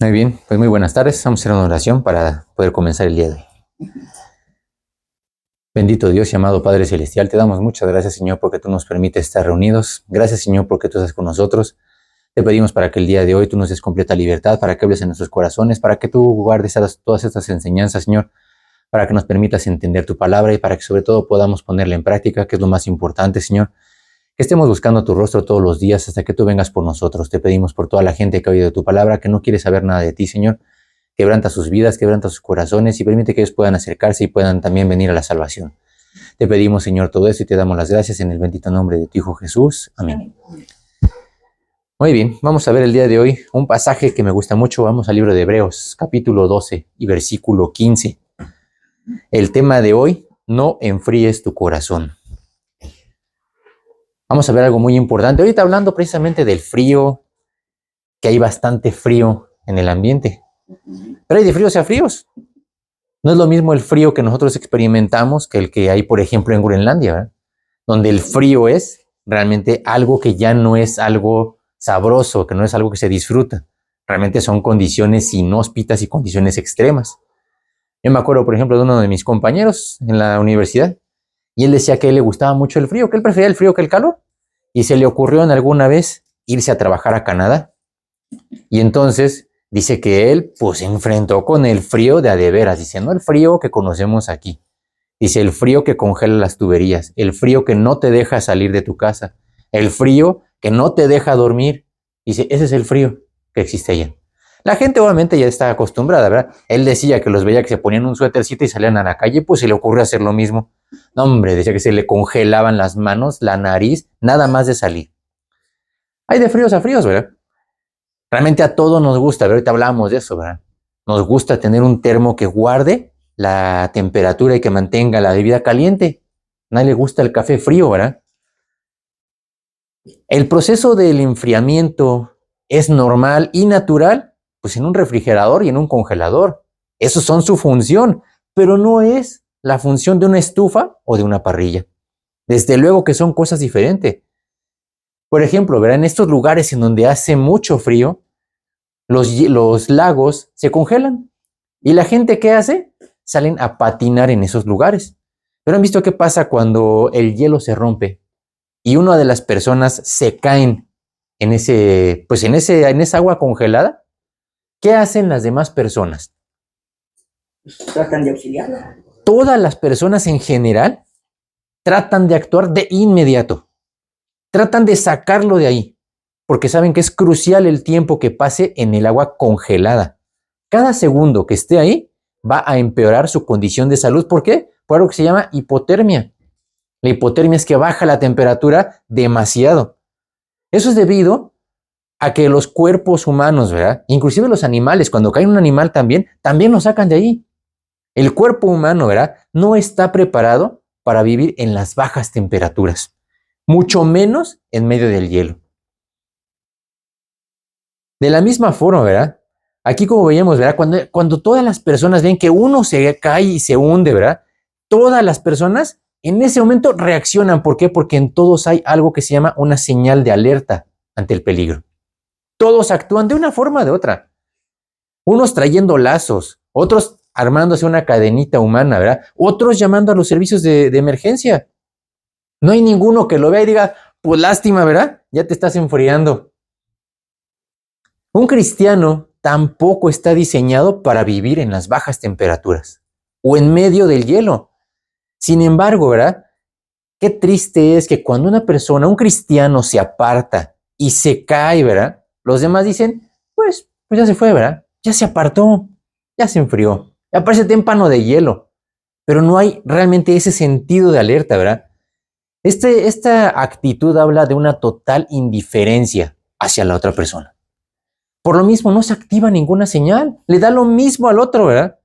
Muy bien, pues muy buenas tardes. Vamos a hacer una oración para poder comenzar el día de hoy. Bendito Dios y amado Padre Celestial, te damos muchas gracias, Señor, porque tú nos permites estar reunidos. Gracias, Señor, porque tú estás con nosotros. Te pedimos para que el día de hoy tú nos des completa libertad, para que hables en nuestros corazones, para que tú guardes todas estas enseñanzas, Señor, para que nos permitas entender tu palabra y para que sobre todo podamos ponerla en práctica, que es lo más importante, Señor. Que estemos buscando tu rostro todos los días hasta que tú vengas por nosotros. Te pedimos por toda la gente que ha oído tu palabra, que no quiere saber nada de ti, Señor. Quebranta sus vidas, quebranta sus corazones y permite que ellos puedan acercarse y puedan también venir a la salvación. Te pedimos, Señor, todo eso y te damos las gracias en el bendito nombre de tu Hijo Jesús. Amén. Muy bien, vamos a ver el día de hoy un pasaje que me gusta mucho. Vamos al libro de Hebreos, capítulo 12 y versículo 15. El tema de hoy, no enfríes tu corazón. Vamos a ver algo muy importante. Ahorita hablando precisamente del frío, que hay bastante frío en el ambiente. Pero hay de fríos a fríos. No es lo mismo el frío que nosotros experimentamos que el que hay, por ejemplo, en Groenlandia, ¿verdad? Donde el frío es realmente algo que ya no es algo sabroso, que no es algo que se disfruta. Realmente son condiciones inhóspitas y condiciones extremas. Yo me acuerdo, por ejemplo, de uno de mis compañeros en la universidad, y él decía que a él le gustaba mucho el frío, que él prefería el frío que el calor. Y se le ocurrió en alguna vez irse a trabajar a Canadá. Y entonces dice que él pues se enfrentó con el frío de a de veras. Dice, no el frío que conocemos aquí. Dice, el frío que congela las tuberías, el frío que no te deja salir de tu casa, el frío que no te deja dormir. Dice, ese es el frío que existe allá. La gente obviamente ya está acostumbrada, ¿verdad? Él decía que los veía que se ponían un suétercito y salían a la calle, pues se le ocurrió hacer lo mismo. No, hombre, decía que se le congelaban las manos, la nariz, nada más de salir. Hay de fríos a fríos, ¿verdad? Realmente a todos nos gusta, ahorita hablábamos de eso, ¿verdad? Nos gusta tener un termo que guarde la temperatura y que mantenga la bebida caliente. A nadie le gusta el café frío, ¿verdad? El proceso del enfriamiento es normal y natural, pues en un refrigerador y en un congelador. Esos son su función, pero no es la función de una estufa o de una parrilla. Desde luego que son cosas diferentes. Por ejemplo, ¿verdad? En estos lugares en donde hace mucho frío, los lagos se congelan. ¿Y la gente qué hace? Salen a patinar en esos lugares. Pero han visto qué pasa cuando el hielo se rompe y una de las personas se caen en esa agua congelada. ¿Qué hacen las demás personas? Tratan de auxiliarla. Todas las personas en general tratan de actuar de inmediato. Tratan de sacarlo de ahí, porque saben que es crucial el tiempo que pase en el agua congelada. Cada segundo que esté ahí va a empeorar su condición de salud. ¿Por qué? Por algo que se llama hipotermia. La hipotermia es que baja la temperatura demasiado. Eso es debido a que los cuerpos humanos, ¿verdad? Inclusive los animales, cuando cae un animal también lo sacan de ahí. El cuerpo humano, ¿verdad? No está preparado para vivir en las bajas temperaturas, mucho menos en medio del hielo. De la misma forma, ¿verdad? Aquí como veíamos, ¿verdad? Cuando todas las personas ven que uno se cae y se hunde, ¿verdad? Todas las personas en ese momento reaccionan. ¿Por qué? Porque en todos hay algo que se llama una señal de alerta ante el peligro. Todos actúan de una forma o de otra. Unos trayendo lazos, otros armándose una cadenita humana, ¿verdad? Otros llamando a los servicios de emergencia. No hay ninguno que lo vea y diga, pues lástima, ¿verdad? Ya te estás enfriando. Un cristiano tampoco está diseñado para vivir en las bajas temperaturas o en medio del hielo. Sin embargo, ¿verdad? Qué triste es que cuando una persona, un cristiano, se aparta y se cae, ¿verdad? Los demás dicen, pues ya se fue, ¿verdad? Ya se apartó, ya se enfrió, ya parece témpano de hielo. Pero no hay realmente ese sentido de alerta, ¿verdad? Esta actitud habla de una total indiferencia hacia la otra persona. Por lo mismo, no se activa ninguna señal. Le da lo mismo al otro, ¿verdad?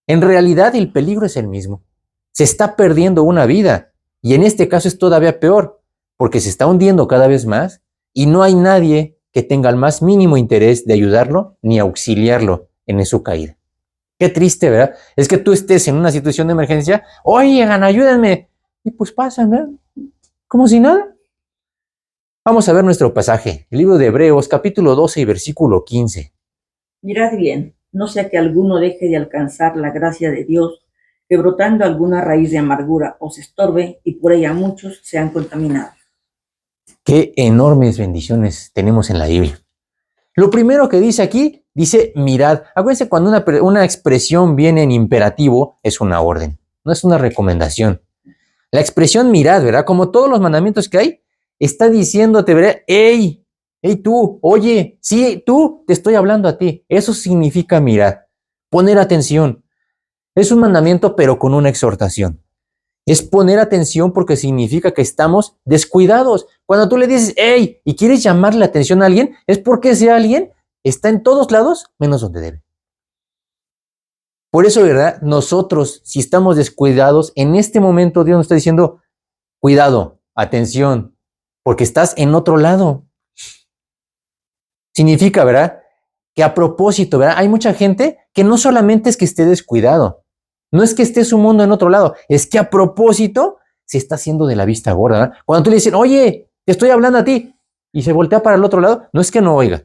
En realidad, el peligro es el mismo. Se está perdiendo una vida. Y en este caso es todavía peor, porque se está hundiendo cada vez más y no hay nadie que tenga el más mínimo interés de ayudarlo ni auxiliarlo en su caída. Qué triste, ¿verdad? Es que tú estés en una situación de emergencia, oigan, ayúdenme. Y pues pasan, ¿verdad? Como si nada. Vamos a ver nuestro pasaje, el libro de Hebreos, capítulo 12 y versículo 15. Mirad bien, no sea que alguno deje de alcanzar la gracia de Dios, que brotando alguna raíz de amargura os estorbe y por ella muchos sean contaminados. Qué enormes bendiciones tenemos en la Biblia. Lo primero que dice aquí, dice mirad. Acuérdense, cuando una expresión viene en imperativo, es una orden, no es una recomendación. La expresión mirad, ¿verdad? Como todos los mandamientos que hay, está diciéndote, ¿verdad? ¡Ey! ¡Ey tú! Oye, sí, tú, te estoy hablando a ti. Eso significa mirar, poner atención. Es un mandamiento, pero con una exhortación. Es poner atención porque significa que estamos descuidados. Cuando tú le dices, ¡ey! Y quieres llamarle la atención a alguien, es porque ese alguien está en todos lados, menos donde debe. Por eso, ¿verdad? Nosotros, si estamos descuidados, en este momento Dios nos está diciendo, cuidado, atención, porque estás en otro lado. Significa, ¿verdad? Que a propósito, ¿verdad? Hay mucha gente que no solamente es que esté descuidado, no es que esté su mundo en otro lado, es que a propósito se está haciendo de la vista gorda, ¿verdad? Cuando tú le dices, oye, te estoy hablando a ti, y se voltea para el otro lado, no es que no oiga.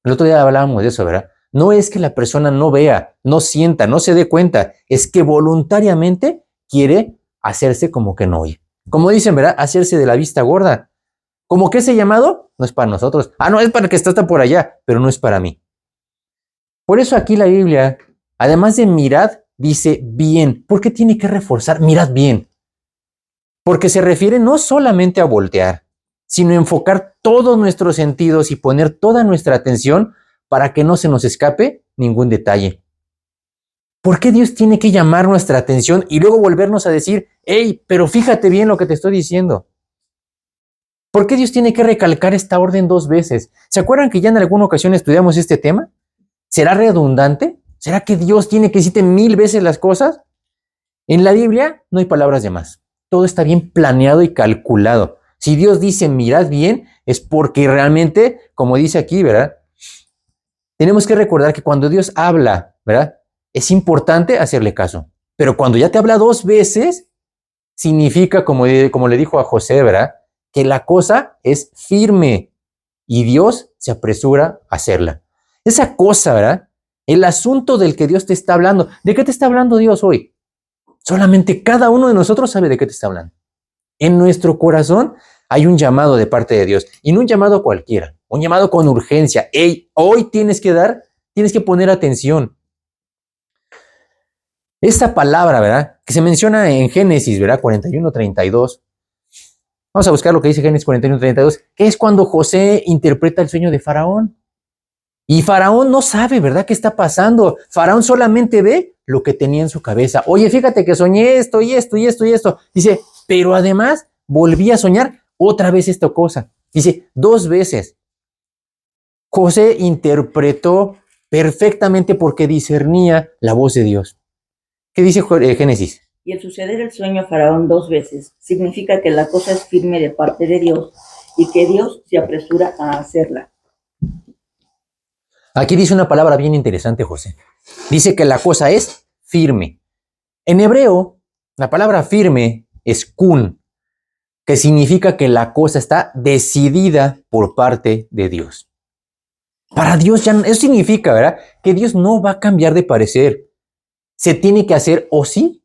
El otro día hablábamos de eso, ¿verdad? No es que la persona no vea, no sienta, no se dé cuenta, es que voluntariamente quiere hacerse como que no oye. Como dicen, ¿verdad? Hacerse de la vista gorda. Como que ese llamado no es para nosotros. Ah, no, es para el que está por allá, pero no es para mí. Por eso aquí la Biblia, además de mirad, dice bien. ¿Por qué tiene que reforzar? Mirad bien. Porque se refiere no solamente a voltear, sino a enfocar todos nuestros sentidos y poner toda nuestra atención para que no se nos escape ningún detalle. ¿Por qué Dios tiene que llamar nuestra atención y luego volvernos a decir, hey, pero fíjate bien lo que te estoy diciendo? ¿Por qué Dios tiene que recalcar esta orden 2 veces? ¿Se acuerdan que ya en alguna ocasión estudiamos este tema? ¿Será redundante? ¿Será que Dios tiene que decirte 1000 veces las cosas? En la Biblia no hay palabras de más. Todo está bien planeado y calculado. Si Dios dice mirad bien, es porque realmente, como dice aquí, ¿verdad? Tenemos que recordar que cuando Dios habla, ¿verdad? Es importante hacerle caso. Pero cuando ya te habla 2 veces, significa, como le dijo a José, ¿verdad? Que la cosa es firme y Dios se apresura a hacerla. Esa cosa, ¿verdad? El asunto del que Dios te está hablando. ¿De qué te está hablando Dios hoy? Solamente cada uno de nosotros sabe de qué te está hablando. En nuestro corazón hay un llamado de parte de Dios, y no un llamado cualquiera, un llamado con urgencia. Hey, hoy tienes que poner atención. Esta palabra, ¿verdad? Que se menciona en Génesis, ¿verdad? 41:32. Vamos a buscar lo que dice Génesis 41:32, que es cuando José interpreta el sueño de Faraón. Y Faraón no sabe, ¿verdad?, qué está pasando. Faraón solamente ve lo que tenía en su cabeza. Oye, fíjate que soñé esto y esto y esto y esto. Dice, pero además volví a soñar otra vez esta cosa. Dice, 2 veces. José interpretó perfectamente porque discernía la voz de Dios. ¿Qué dice Génesis? Y el suceder el sueño a Faraón 2 veces significa que la cosa es firme de parte de Dios y que Dios se apresura a hacerla. Aquí dice una palabra bien interesante, José. Dice que la cosa es firme. En hebreo, la palabra firme es kun, que significa que la cosa está decidida por parte de Dios. Para Dios ya eso significa, ¿verdad?, que Dios no va a cambiar de parecer. Se tiene que hacer o sí,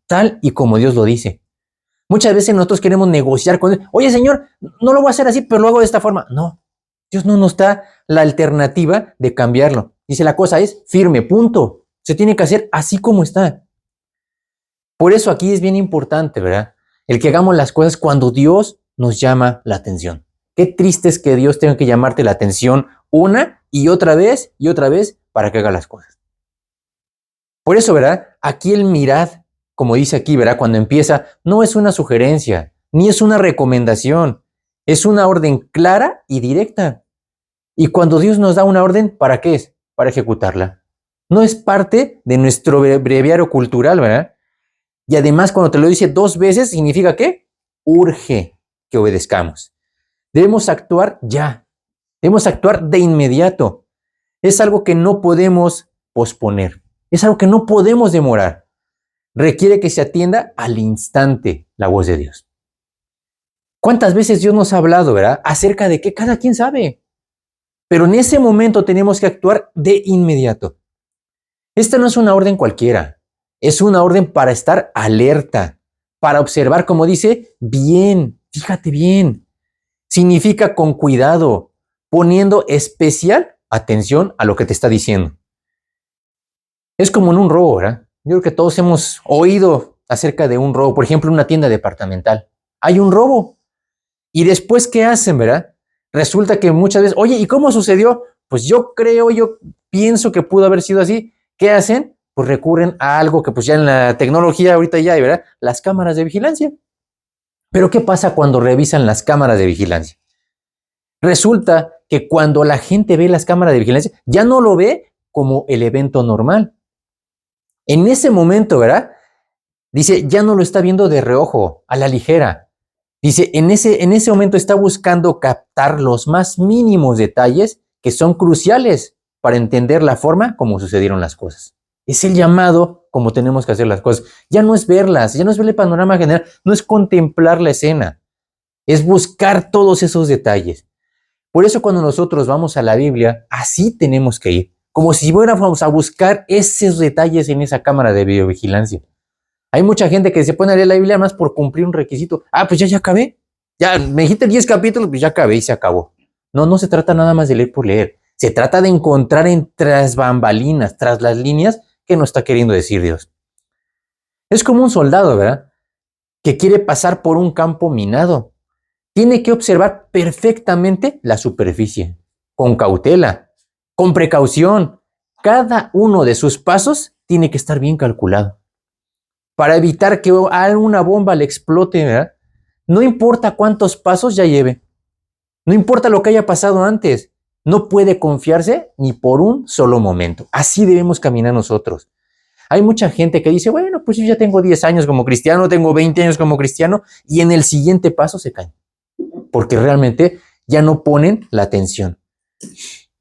tal y como Dios lo dice. Muchas veces nosotros queremos negociar con Dios. Oye, Señor, no lo voy a hacer así, pero lo hago de esta forma. No, Dios no nos da la alternativa de cambiarlo. Dice, la cosa es firme, punto. Se tiene que hacer así como está. Por eso aquí es bien importante, ¿verdad?, el que hagamos las cosas cuando Dios nos llama la atención. Qué triste es que Dios tenga que llamarte la atención una y otra vez para que haga las cosas. Por eso, ¿verdad?, aquí el mirad, como dice aquí, ¿verdad?, cuando empieza, no es una sugerencia, ni es una recomendación, es una orden clara y directa. Y cuando Dios nos da una orden, ¿para qué es? Para ejecutarla. No es parte de nuestro breviario cultural, ¿verdad? Y además, cuando te lo dice 2 veces, significa que urge que obedezcamos. Debemos actuar ya. Debemos actuar de inmediato. Es algo que no podemos posponer. Es algo que no podemos demorar. Requiere que se atienda al instante la voz de Dios. ¿Cuántas veces Dios nos ha hablado, verdad?, acerca de que cada quien sabe? pero en ese momento tenemos que actuar de inmediato. Esta no es una orden cualquiera, es una orden para estar alerta, para observar, como dice, bien, fíjate bien. Significa con cuidado, poniendo especial atención a lo que te está diciendo. Es como en un robo, ¿verdad? Yo creo que todos hemos oído acerca de un robo, por ejemplo, en una tienda departamental. Hay un robo. Y después, ¿qué hacen, verdad? Resulta que muchas veces, oye, ¿y cómo sucedió? Pues yo pienso que pudo haber sido así. ¿Qué hacen? Pues recurren a algo que pues ya en la tecnología ahorita ya hay, ¿verdad? Las cámaras de vigilancia. Pero ¿qué pasa cuando revisan las cámaras de vigilancia? Resulta que cuando la gente ve las cámaras de vigilancia, ya no lo ve como el evento normal. En ese momento, ¿verdad? Dice, ya no lo está viendo de reojo, a la ligera. Dice, en ese momento está buscando captar los más mínimos detalles que son cruciales para entender la forma como sucedieron las cosas. Es el llamado como tenemos que hacer las cosas. Ya no es verlas, ya no es ver el panorama general, no es contemplar la escena, es buscar todos esos detalles. Por eso cuando nosotros vamos a la Biblia, así tenemos que ir, como si fuéramos a buscar esos detalles en esa cámara de videovigilancia. Hay mucha gente que se pone a leer la Biblia más por cumplir un requisito. Pues ya acabé. Ya me dijiste 10 capítulos, pues ya acabé y se acabó. No se trata nada más de leer por leer. Se trata de encontrar tras bambalinas, tras las líneas, que nos está queriendo decir Dios. Es como un soldado, ¿verdad? Que quiere pasar por un campo minado. Tiene que observar perfectamente la superficie, con cautela, con precaución. Cada uno de sus pasos tiene que estar bien calculado para evitar que alguna bomba le explote, ¿verdad? No importa cuántos pasos ya lleve, no importa lo que haya pasado antes, no puede confiarse ni por un solo momento. Así debemos caminar nosotros. Hay mucha gente que dice, bueno, pues yo ya tengo 10 años como cristiano, tengo 20 años como cristiano, y en el siguiente paso se caen, porque realmente ya no ponen la atención.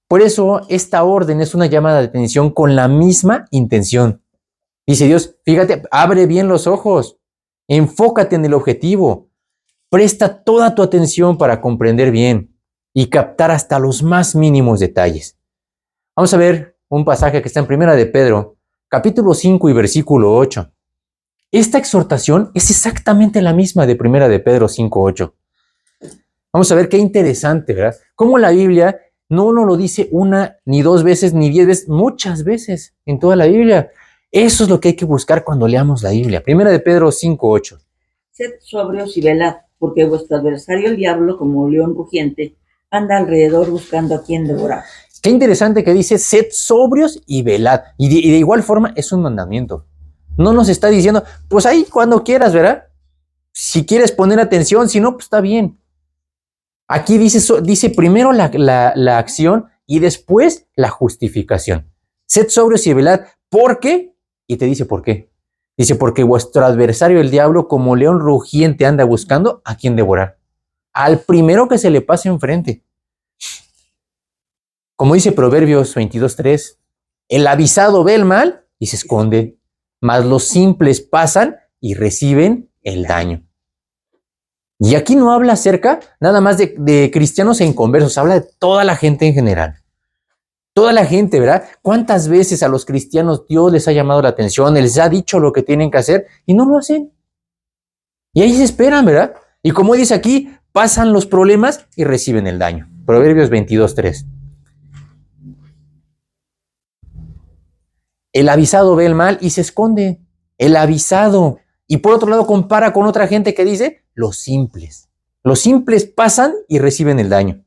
Por eso esta orden es una llamada de atención con la misma intención. Dice Dios, fíjate, abre bien los ojos, enfócate en el objetivo, presta toda tu atención para comprender bien y captar hasta los más mínimos detalles. Vamos a ver un pasaje que está en Primera de Pedro, capítulo 5 y versículo 8. Esta exhortación es exactamente la misma de Primera de Pedro 5:8. Vamos a ver qué interesante, ¿verdad? Cómo la Biblia no nos lo dice una, ni dos veces, ni 10 veces, muchas veces en toda la Biblia. Eso es lo que hay que buscar cuando leamos la Biblia. Primera de Pedro 5:8. Sed sobrios y velad, porque vuestro adversario el diablo, como león rugiente, anda alrededor buscando a quien devorar. Qué interesante que dice, sed sobrios y velad. Y de igual forma es un mandamiento. No nos está diciendo, pues ahí cuando quieras, ¿verdad? Si quieres poner atención, si no, pues está bien. Aquí dice primero la acción y después la justificación. Sed sobrios y velad, porque, y te dice por qué. Dice, porque vuestro adversario, el diablo, como león rugiente, anda buscando a quien devorar. Al primero que se le pase enfrente. Como dice Proverbios 22:3, el avisado ve el mal y se esconde, mas los simples pasan y reciben el daño. Y aquí no habla acerca nada más de cristianos e inconversos, habla de toda la gente en general. Toda la gente, ¿verdad? ¿Cuántas veces a los cristianos Dios les ha llamado la atención, les ha dicho lo que tienen que hacer y no lo hacen? Y ahí se esperan, ¿verdad? Y como dice aquí, pasan los problemas y reciben el daño. Proverbios 22:3. El avisado ve el mal y se esconde. El avisado. Y por otro lado compara con otra gente que dice, los simples. Los simples pasan y reciben el daño.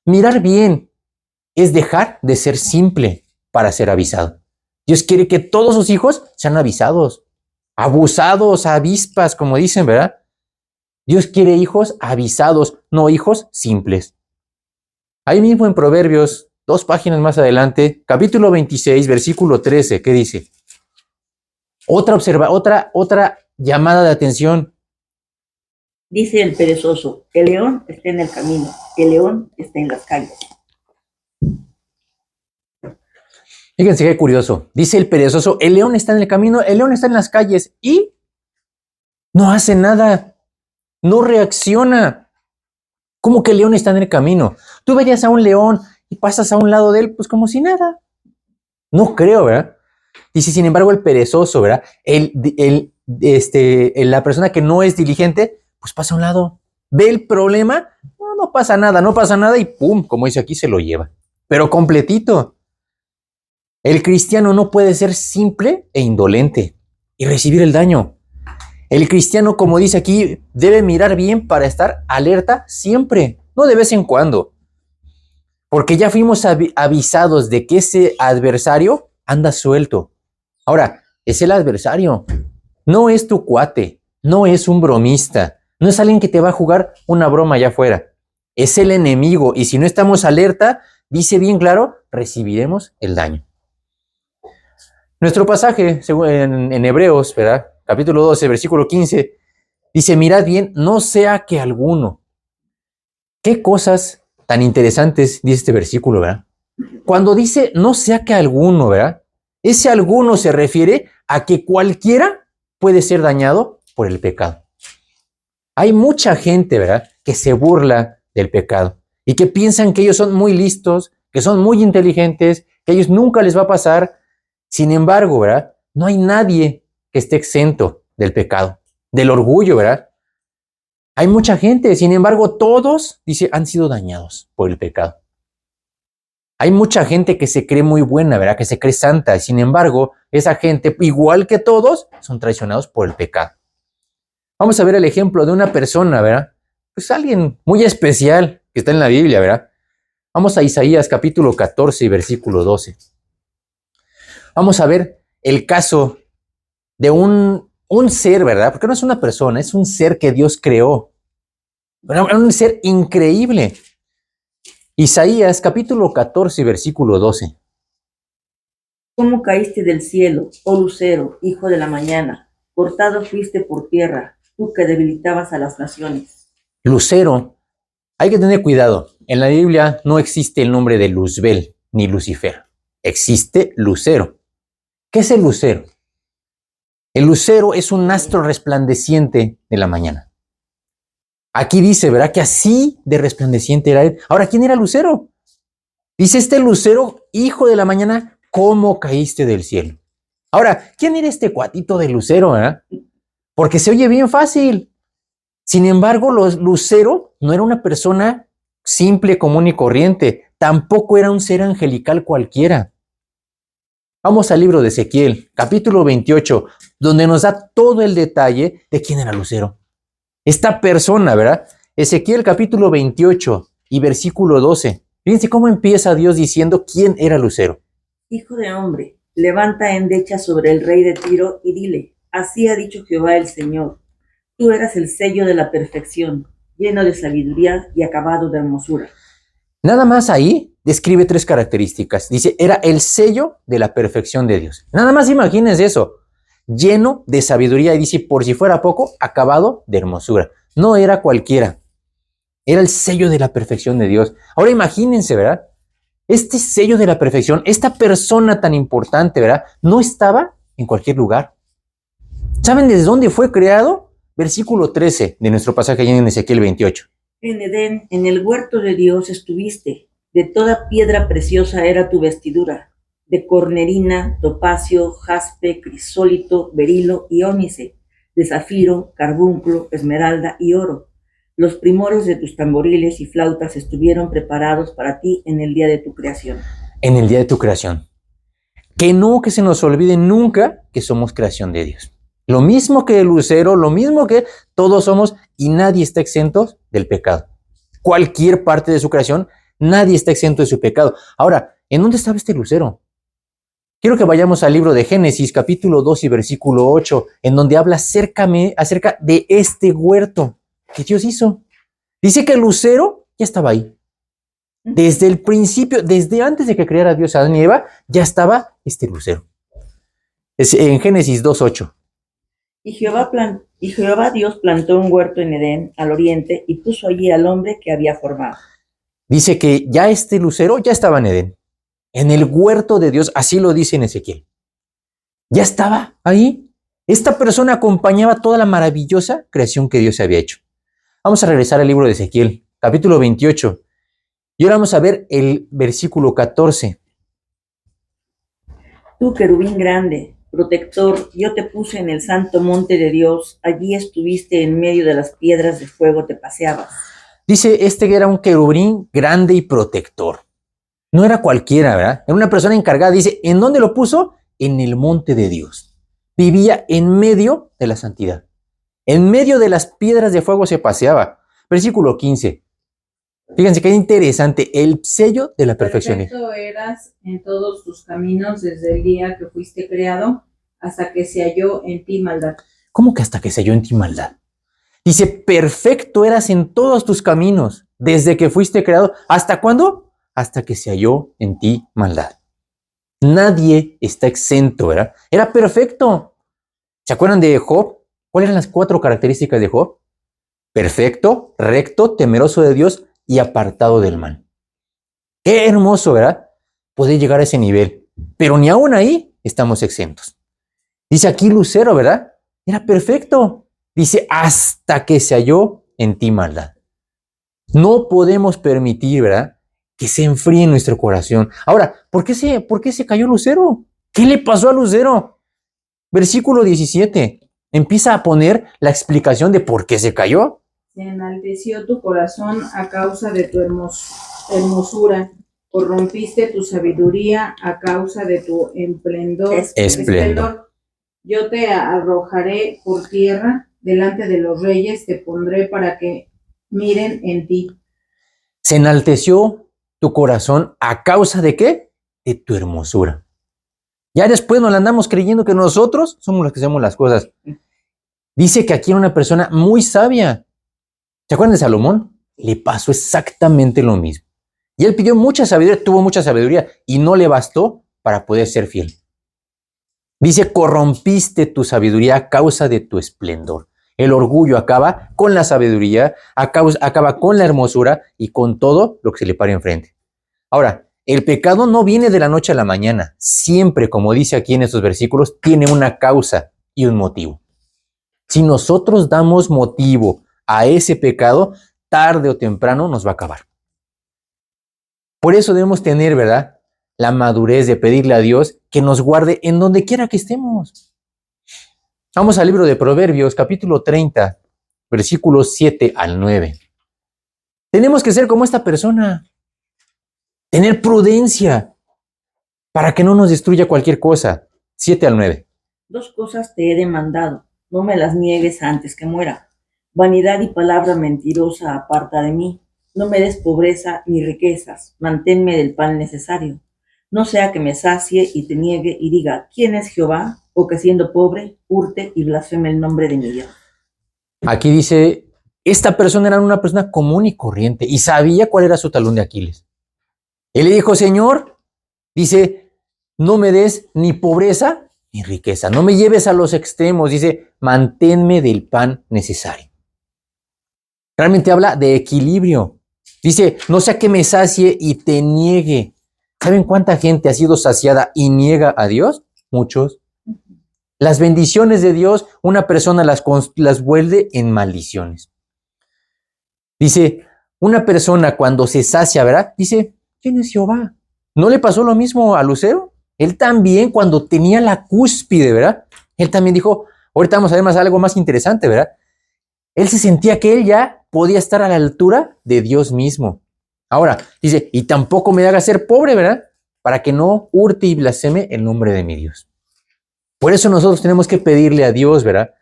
Mirar bien es dejar de ser simple para ser avisado. Dios quiere que todos sus hijos sean avisados, abusados, avispas, como dicen, ¿verdad? Dios quiere hijos avisados, no hijos simples. Ahí mismo en Proverbios, 2 páginas más adelante, capítulo 26, versículo 13, ¿qué dice? Otra llamada de atención. Dice el perezoso, el león está en el camino, el león está en las calles. Fíjense qué curioso. Dice el perezoso, el león está en el camino, el león está en las calles y no hace nada, no reacciona. ¿Cómo que el león está en el camino? Tú verías a un león y pasas a un lado de él, pues como si nada. No creo, ¿verdad? Dice, sin embargo, el perezoso, ¿verdad? La persona que no es diligente, pues pasa a un lado. Ve el problema, no pasa nada, no pasa nada y pum, como dice aquí, se lo lleva. Pero completito. El cristiano no puede ser simple e indolente y recibir el daño. El cristiano, como dice aquí, debe mirar bien para estar alerta siempre, no de vez en cuando. Porque ya fuimos avisados de que ese adversario anda suelto. Ahora, es el adversario, no es tu cuate, no es un bromista, no es alguien que te va a jugar una broma allá afuera. Es el enemigo y si no estamos alerta, dice bien claro, recibiremos el daño. Nuestro pasaje en Hebreos, ¿verdad? Capítulo 12, versículo 15, dice, mirad bien, no sea que alguno. Qué cosas tan interesantes dice este versículo, ¿verdad? Cuando dice, no sea que alguno, ¿verdad? Ese alguno se refiere a que cualquiera puede ser dañado por el pecado. Hay mucha gente, ¿verdad?, que se burla del pecado y que piensan que ellos son muy listos, que son muy inteligentes, que a ellos nunca les va a pasar. Sin embargo, ¿verdad?, no hay nadie que esté exento del pecado, del orgullo, ¿verdad? Hay mucha gente, sin embargo, todos, dice, han sido dañados por el pecado. Hay mucha gente que se cree muy buena, ¿verdad?, que se cree santa. Sin embargo, esa gente, igual que todos, son traicionados por el pecado. Vamos a ver el ejemplo de una persona, ¿verdad? Pues alguien muy especial que está en la Biblia, ¿verdad? Vamos a Isaías capítulo 14 y versículo 12. Vamos a ver el caso de un ser, ¿verdad? Porque no es una persona, es un ser que Dios creó. Un ser increíble. Isaías capítulo 14 y versículo 12. ¿Cómo caíste del cielo, oh lucero, hijo de la mañana? Cortado fuiste por tierra, tú que debilitabas a las naciones. Lucero, hay que tener cuidado. En la Biblia no existe el nombre de Luzbel ni Lucifer. Existe Lucero. ¿Qué es el lucero? El lucero es un astro resplandeciente de la mañana. Aquí dice, ¿verdad?, que así de resplandeciente era él. Ahora, ¿quién era Lucero? Dice este lucero, hijo de la mañana, ¿cómo caíste del cielo? Ahora, ¿quién era este cuatito de Lucero, verdad? Porque se oye bien fácil. Sin embargo, Lucero no era una persona simple, común y corriente. Tampoco era un ser angelical cualquiera. Vamos al libro de Ezequiel, capítulo 28, donde nos da todo el detalle de quién era Lucero. Esta persona, ¿verdad? Ezequiel capítulo 28 y versículo 12. Fíjense cómo empieza Dios diciendo quién era Lucero. Hijo de hombre, levanta endecha sobre el rey de Tiro y dile, así ha dicho Jehová el Señor, tú eras el sello de la perfección, lleno de sabiduría y acabado de hermosura. Nada más ahí describe tres características. Dice, era el sello de la perfección de Dios. Nada más imagínense eso. Lleno de sabiduría y dice, por si fuera poco, acabado de hermosura. No era cualquiera. Era el sello de la perfección de Dios. Ahora imagínense, ¿verdad? Este sello de la perfección, esta persona tan importante, ¿verdad? No estaba en cualquier lugar. ¿Saben desde dónde fue creado? Versículo 13 de nuestro pasaje allá en Ezequiel 28. En Edén, en el huerto de Dios estuviste, de toda piedra preciosa era tu vestidura, de cornerina, topacio, jaspe, crisólito, berilo y ónice, de zafiro, carbunclo, esmeralda y oro. Los primores de tus tamboriles y flautas estuvieron preparados para ti en el día de tu creación. En el día de tu creación. Que se nos olvide nunca que somos creación de Dios. Lo mismo que el lucero, lo mismo que todos somos y nadie está exento del pecado. Cualquier parte de su creación, nadie está exento de su pecado. Ahora, ¿en dónde estaba este lucero? Quiero que vayamos al libro de Génesis, capítulo 2 y versículo 8, en donde habla acerca de este huerto que Dios hizo. Dice que el lucero ya estaba ahí. Desde el principio, desde antes de que creara Dios a Adán y Eva, ya estaba este lucero. Es en Génesis 2:8. Y Jehová Dios plantó un huerto en Edén, al oriente, y puso allí al hombre que había formado. Dice que ya este lucero ya estaba en Edén, en el huerto de Dios, así lo dice en Ezequiel. Ya estaba ahí. Esta persona acompañaba toda la maravillosa creación que Dios había hecho. Vamos a regresar al libro de Ezequiel, capítulo 28, Y ahora vamos a ver el versículo 14. Tú, querubín grande, protector, yo te puse en el santo monte de Dios, allí estuviste en medio de las piedras de fuego, te paseabas. Dice, este era un querubín grande y protector. No era cualquiera, ¿verdad? Era una persona encargada. Dice, ¿en dónde lo puso? En el monte de Dios. Vivía en medio de la santidad. En medio de las piedras de fuego se paseaba. Versículo 15. Fíjense qué interesante, el sello de la perfección. Perfecto eras en todos tus caminos desde el día que fuiste creado hasta que se halló en ti maldad. ¿Cómo que hasta que se halló en ti maldad? Dice, perfecto eras en todos tus caminos desde que fuiste creado. ¿Hasta cuándo? Hasta que se halló en ti maldad. Nadie está exento, ¿verdad? Era perfecto. ¿Se acuerdan de Job? ¿Cuáles eran las 4 características de Job? Perfecto, recto, temeroso de Dios y apartado del mal. Qué hermoso, ¿verdad? Poder llegar a ese nivel. Pero ni aún ahí estamos exentos. Dice aquí Lucero, ¿verdad? Era perfecto. Dice, hasta que se halló en ti maldad. No podemos permitir, ¿verdad?, que se enfríe nuestro corazón. Ahora, ¿por qué se cayó Lucero? ¿Qué le pasó a Lucero? Versículo 17. Empieza a poner la explicación de por qué se cayó. Se enalteció tu corazón a causa de tu hermosura. Corrompiste tu sabiduría a causa de tu esplendor. Yo te arrojaré por tierra delante de los reyes, te pondré para que miren en ti. Se enalteció tu corazón a causa de ¿qué? De tu hermosura. Ya después nos la andamos creyendo que nosotros somos los que hacemos las cosas. Dice que aquí era una persona muy sabia. ¿Se acuerdan de Salomón? Le pasó exactamente lo mismo. Y él pidió mucha sabiduría, tuvo mucha sabiduría y no le bastó para poder ser fiel. Dice, corrompiste tu sabiduría a causa de tu esplendor. El orgullo acaba con la sabiduría, acaba con la hermosura y con todo lo que se le pare enfrente. Ahora, el pecado no viene de la noche a la mañana. Siempre, como dice aquí en estos versículos, tiene una causa y un motivo. Si nosotros damos motivo a ese pecado, tarde o temprano nos va a acabar. Por eso debemos tener, ¿verdad?, la madurez de pedirle a Dios que nos guarde en donde quiera que estemos. Vamos al libro de Proverbios, capítulo 30, versículos 7 al 9. Tenemos que ser como esta persona, tener prudencia para que no nos destruya cualquier cosa. 7 al 9. 2 cosas te he demandado, no me las niegues antes que muera. Vanidad y palabra mentirosa aparta de mí. No me des pobreza ni riquezas, manténme del pan necesario. No sea que me sacie y te niegue y diga, ¿quién es Jehová? O que siendo pobre, hurte y blasfeme el nombre de mi Dios. Aquí dice, esta persona era una persona común y corriente y sabía cuál era su talón de Aquiles. Él le dijo, Señor, dice, no me des ni pobreza ni riqueza, no me lleves a los extremos, dice, manténme del pan necesario. Realmente habla de equilibrio. Dice, no sea que me sacie y te niegue. ¿Saben cuánta gente ha sido saciada y niega a Dios? Muchos. Las bendiciones de Dios, una persona las vuelve en maldiciones. Dice, una persona cuando se sacia, ¿verdad? Dice, ¿quién es Jehová? ¿No le pasó lo mismo a Lucero? Él también, cuando tenía la cúspide, ¿verdad? Él también dijo, ahorita vamos a ver algo más interesante, ¿verdad? Él se sentía que él ya podía estar a la altura de Dios mismo. Ahora, dice, y tampoco me haga ser pobre, ¿verdad? Para que no hurte y blasfeme el nombre de mi Dios. Por eso nosotros tenemos que pedirle a Dios, ¿verdad?,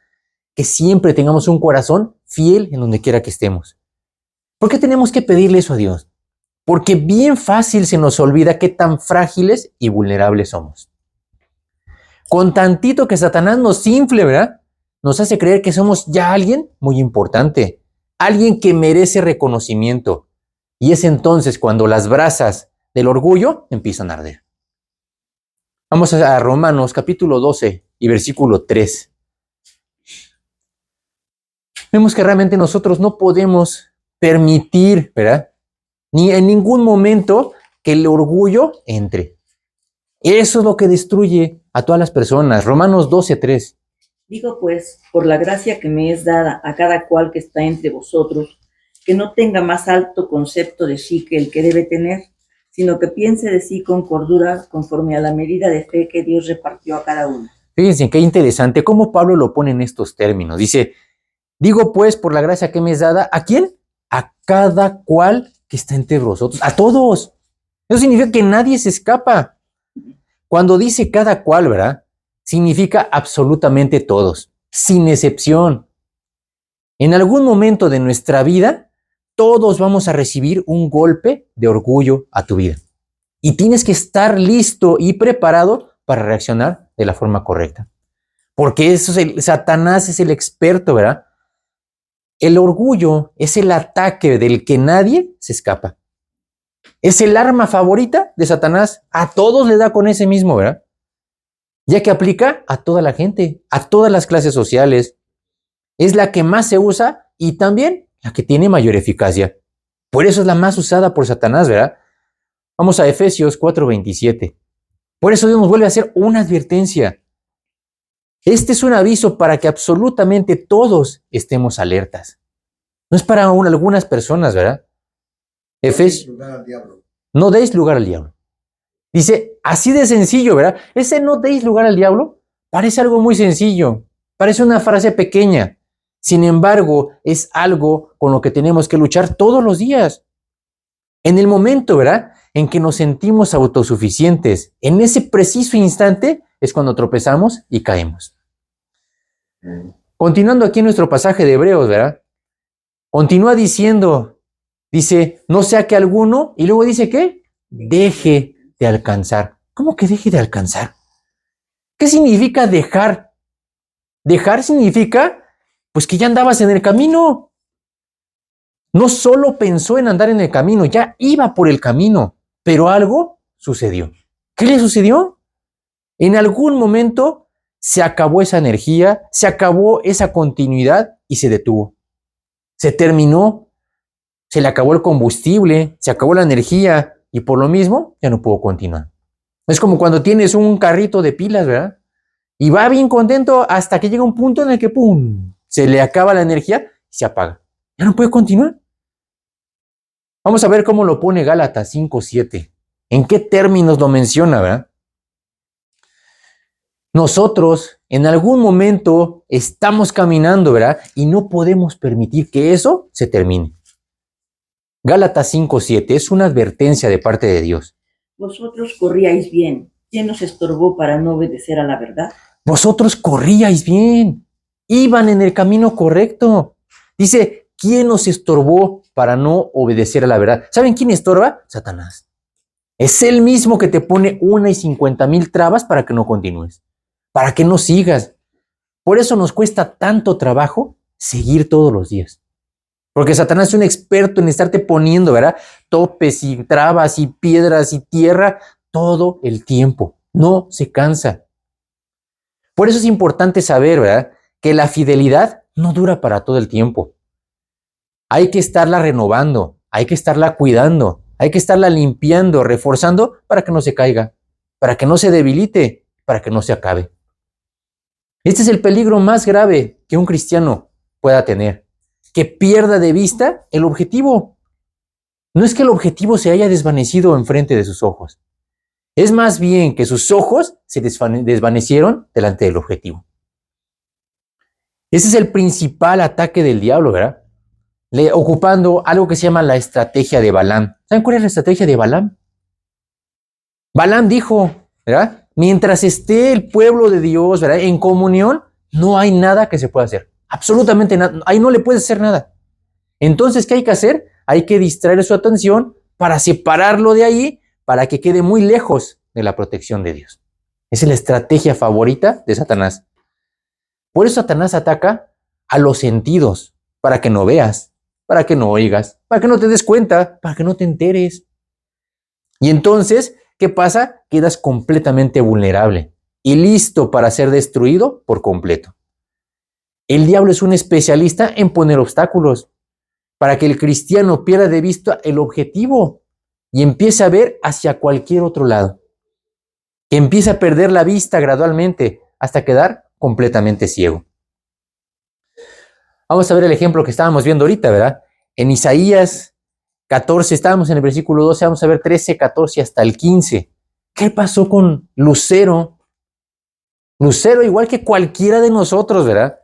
que siempre tengamos un corazón fiel en donde quiera que estemos. ¿Por qué tenemos que pedirle eso a Dios? Porque bien fácil se nos olvida qué tan frágiles y vulnerables somos. Con tantito que Satanás nos infle, ¿verdad?, nos hace creer que somos ya alguien muy importante, alguien que merece reconocimiento. Y es entonces cuando las brasas del orgullo empiezan a arder. Vamos a Romanos capítulo 12 y versículo 3. Vemos que realmente nosotros no podemos permitir, ¿verdad?, ni en ningún momento que el orgullo entre. Eso es lo que destruye a todas las personas. Romanos 12:3. Digo pues, por la gracia que me es dada a cada cual que está entre vosotros, que no tenga más alto concepto de sí que el que debe tener, sino que piense de sí con cordura conforme a la medida de fe que Dios repartió a cada uno. Fíjense qué interesante cómo Pablo lo pone en estos términos. Dice, digo pues por la gracia que me es dada, ¿a quién? A cada cual que está entre vosotros, a todos. Eso significa que nadie se escapa. Cuando dice cada cual, ¿verdad? Significa absolutamente todos, sin excepción. En algún momento de nuestra vida, todos vamos a recibir un golpe de orgullo a tu vida. Y tienes que estar listo y preparado para reaccionar de la forma correcta. Porque eso es Satanás es el experto, ¿verdad? El orgullo es el ataque del que nadie se escapa. Es el arma favorita de Satanás. A todos le da con ese mismo, ¿verdad? Ya que aplica a toda la gente, a todas las clases sociales. Es la que más se usa y también la que tiene mayor eficacia. Por eso es la más usada por Satanás, ¿verdad? Vamos a Efesios 4:27. Por eso Dios nos vuelve a hacer una advertencia. Este es un aviso para que absolutamente todos estemos alertas. No es para algunas personas, ¿verdad? Efesios. No deis lugar al diablo. Dice, así de sencillo, ¿verdad? Ese no deis lugar al diablo parece algo muy sencillo, parece una frase pequeña. Sin embargo, es algo con lo que tenemos que luchar todos los días. En el momento, ¿verdad?, en que nos sentimos autosuficientes, en ese preciso instante es cuando tropezamos y caemos. Continuando aquí en nuestro pasaje de Hebreos, ¿verdad? Continúa diciendo, dice, no sea que alguno, y luego dice, ¿qué? Deje de alcanzar. ¿Cómo que deje de alcanzar? ¿Qué significa dejar? Dejar significa, pues que ya andabas en el camino. No solo pensó en andar en el camino, ya iba por el camino, pero algo sucedió. ¿Qué le sucedió? En algún momento se acabó esa energía, se acabó esa continuidad y se detuvo. Se terminó, se le acabó el combustible, se acabó la energía y por lo mismo ya no pudo continuar. Es como cuando tienes un carrito de pilas, ¿verdad? Y va bien contento hasta que llega un punto en el que ¡pum!, se le acaba la energía y se apaga. Ya no puede continuar. Vamos a ver cómo lo pone Gálatas 5:7. ¿En qué términos lo menciona, verdad? Nosotros en algún momento estamos caminando, ¿verdad? Y no podemos permitir que eso se termine. Gálatas 5:7 es una advertencia de parte de Dios. Vosotros corríais bien. ¿Quién os estorbó para no obedecer a la verdad? Vosotros corríais bien. Iban en el camino correcto. Dice, ¿quién os estorbó para no obedecer a la verdad? ¿Saben quién estorba? Satanás. Es él mismo que te pone 1,050,000 trabas para que no continúes, para que no sigas. Por eso nos cuesta tanto trabajo seguir todos los días. Porque Satanás es un experto en estarte poniendo, ¿verdad?, topes y trabas y piedras y tierra todo el tiempo. No se cansa. Por eso es importante saber, ¿verdad?, que la fidelidad no dura para todo el tiempo. Hay que estarla renovando, hay que estarla cuidando, hay que estarla limpiando, reforzando para que no se caiga, para que no se debilite, para que no se acabe. Este es el peligro más grave que un cristiano pueda tener, que pierda de vista el objetivo. No es que el objetivo se haya desvanecido enfrente de sus ojos, es más bien que sus ojos se desvanecieron delante del objetivo. Ese es el principal ataque del diablo, ¿verdad? Ocupando algo que se llama la estrategia de Balaam. ¿Saben cuál es la estrategia de Balaam? Balaam dijo, ¿verdad?, mientras esté el pueblo de Dios, ¿verdad?, en comunión, no hay nada que se pueda hacer. Absolutamente nada. Ahí no le puedes hacer nada. Entonces, ¿qué hay que hacer? Hay que distraer su atención para separarlo de ahí, para que quede muy lejos de la protección de Dios. Esa es la estrategia favorita de Satanás. Por eso Satanás ataca a los sentidos, para que no veas, para que no oigas, para que no te des cuenta, para que no te enteres. Y entonces, ¿qué pasa? Quedas completamente vulnerable y listo para ser destruido por completo. El diablo es un especialista en poner obstáculos para que el cristiano pierda de vista el objetivo y empiece a ver hacia cualquier otro lado. Que empiece a perder la vista gradualmente hasta quedar completamente ciego. Vamos a ver el ejemplo que estábamos viendo ahorita, ¿verdad? En Isaías 14, estábamos en el versículo 12, vamos a ver 13, 14 hasta el 15. ¿Qué pasó con Lucero? Lucero, igual que cualquiera de nosotros, ¿verdad?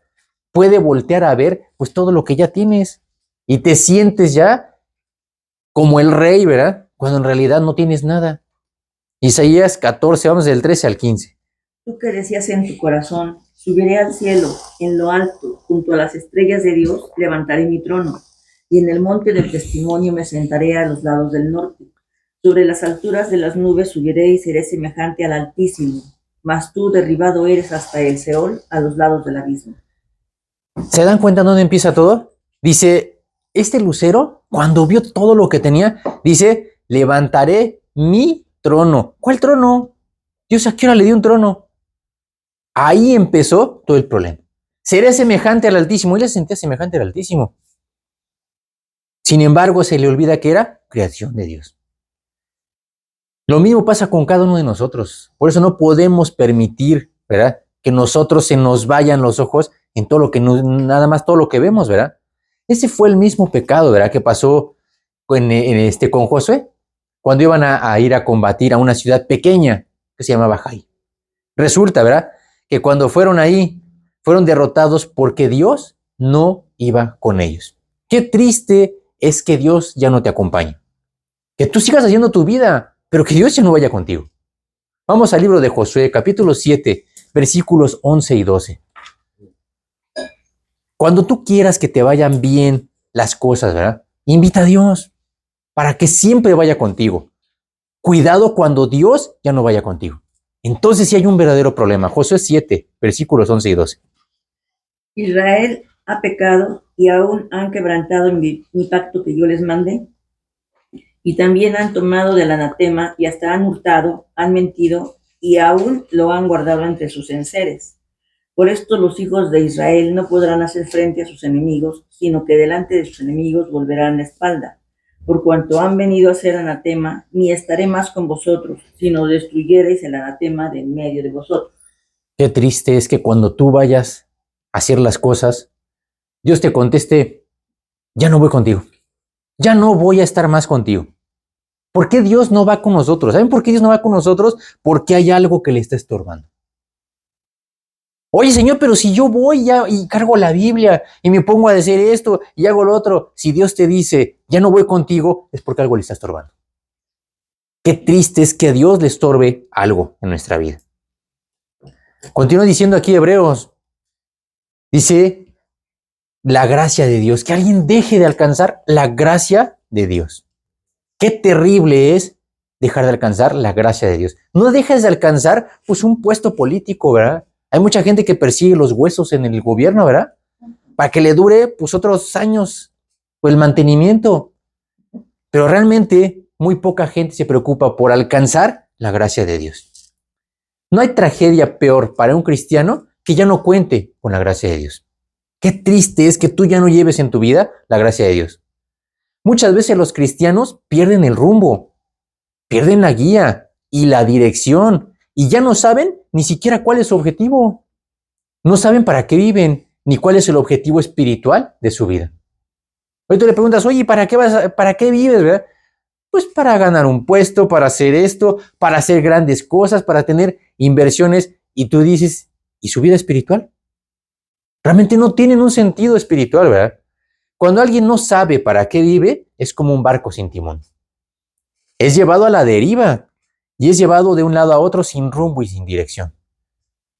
Puede voltear a ver pues todo lo que ya tienes y te sientes ya como el rey, ¿verdad? Cuando en realidad no tienes nada. Isaías 14, vamos del 13 al 15. Tú que decías en tu corazón, subiré al cielo, en lo alto, junto a las estrellas de Dios, levantaré mi trono, y en el monte del testimonio me sentaré a los lados del norte. Sobre las alturas de las nubes subiré y seré semejante al Altísimo, mas tú derribado eres hasta el Seol, a los lados del abismo. ¿Se dan cuenta dónde empieza todo? Dice, este lucero, cuando vio todo lo que tenía, dice, levantaré mi trono. ¿Cuál trono? Dios, ¿a qué hora le dio un trono? Ahí empezó todo el problema. Seré semejante al Altísimo. Él se sentía semejante al Altísimo. Sin embargo, se le olvida que era creación de Dios. Lo mismo pasa con cada uno de nosotros. Por eso no podemos permitir, ¿verdad?, que nosotros se nos vayan los ojos en todo lo que nada más todo lo que vemos, ¿verdad? Ese fue el mismo pecado, ¿verdad?, que pasó con Josué cuando iban a ir a combatir a una ciudad pequeña que se llamaba Jai. Resulta, ¿verdad?, que cuando fueron ahí, fueron derrotados porque Dios no iba con ellos. Qué triste es que Dios ya no te acompañe. Que tú sigas haciendo tu vida, pero que Dios ya no vaya contigo. Vamos al libro de Josué, capítulo 7, versículos 11 y 12. Cuando tú quieras que te vayan bien las cosas, ¿verdad?, invita a Dios para que siempre vaya contigo. Cuidado cuando Dios ya no vaya contigo. Entonces sí hay un verdadero problema. Josué 7, versículos 11 y 12. Israel ha pecado y aún han quebrantado mi pacto que yo les mandé. Y también han tomado del anatema y hasta han hurtado, han mentido y aún lo han guardado entre sus enseres. Por esto los hijos de Israel no podrán hacer frente a sus enemigos, sino que delante de sus enemigos volverán la espalda. Por cuanto han venido a ser anatema, ni estaré más con vosotros, sino destruyereis el anatema de en medio de vosotros. Qué triste es que cuando tú vayas a hacer las cosas, Dios te conteste, ya no voy contigo. Ya no voy a estar más contigo. ¿Por qué Dios no va con nosotros? ¿Saben por qué Dios no va con nosotros? Porque hay algo que le está estorbando. Oye, Señor, pero si yo voy ya y cargo la Biblia y me pongo a decir esto y hago lo otro, si Dios te dice, ya no voy contigo, es porque algo le está estorbando. Qué triste es que a Dios le estorbe algo en nuestra vida. Continúa diciendo aquí Hebreos, dice, la gracia de Dios, que alguien deje de alcanzar la gracia de Dios. Qué terrible es dejar de alcanzar la gracia de Dios. No dejes de alcanzar pues un puesto político, ¿verdad? Hay mucha gente que persigue los huesos en el gobierno, ¿verdad?, para que le dure pues otros años el mantenimiento. Pero realmente muy poca gente se preocupa por alcanzar la gracia de Dios. No hay tragedia peor para un cristiano que ya no cuente con la gracia de Dios. Qué triste es que tú ya no lleves en tu vida la gracia de Dios. Muchas veces los cristianos pierden el rumbo, pierden la guía y la dirección y ya no saben ni siquiera cuál es su objetivo. No saben para qué viven ni cuál es el objetivo espiritual de su vida. Hoy tú le preguntas, oye, ¿para qué vives, verdad? Pues para ganar un puesto, para hacer esto, para hacer grandes cosas, para tener inversiones. Y tú dices, ¿y su vida espiritual? Realmente no tienen un sentido espiritual, ¿verdad? Cuando alguien no sabe para qué vive, es como un barco sin timón. Es llevado a la deriva y es llevado de un lado a otro sin rumbo y sin dirección.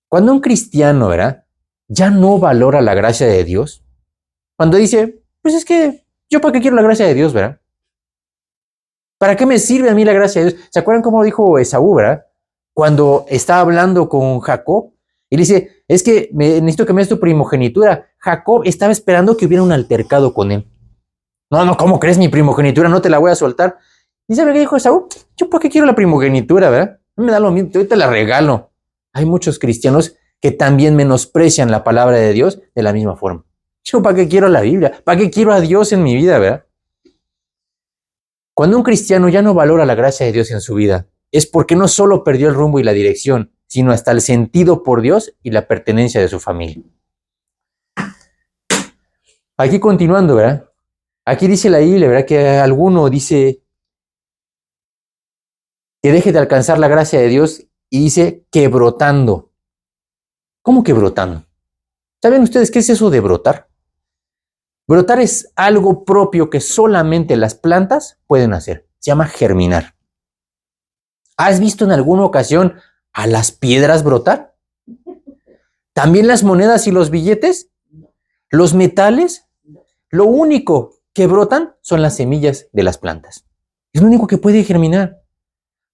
Cuando un cristiano, ¿verdad?, ya no valora la gracia de Dios, cuando dice, pues es que yo para qué quiero la gracia de Dios, ¿verdad? ¿Para qué me sirve a mí la gracia de Dios? ¿Se acuerdan cómo dijo Esaú, verdad? Cuando estaba hablando con Jacob y le dice, es que necesito que me des tu primogenitura. Jacob estaba esperando que hubiera un altercado con él. No, ¿cómo crees mi primogenitura? No te la voy a soltar. ¿Y sabe qué dijo Esaú? Yo para qué quiero la primogenitura, ¿verdad? No me da lo mismo, yo te la regalo. Hay muchos cristianos que también menosprecian la palabra de Dios de la misma forma. Yo para qué quiero la Biblia, para qué quiero a Dios en mi vida, ¿verdad? Cuando un cristiano ya no valora la gracia de Dios en su vida, es porque no solo perdió el rumbo y la dirección, sino hasta el sentido por Dios y la pertenencia de su familia. Aquí continuando, ¿verdad? Aquí dice la Biblia, ¿verdad? Que alguno dice que deje de alcanzar la gracia de Dios y dice que brotando. ¿Cómo que brotando? ¿Saben ustedes qué es eso de brotar? Brotar es algo propio que solamente las plantas pueden hacer. Se llama germinar. ¿Has visto en alguna ocasión a las piedras brotar? ¿También las monedas y los billetes? ¿Los metales? Lo único que brotan son las semillas de las plantas. Es lo único que puede germinar.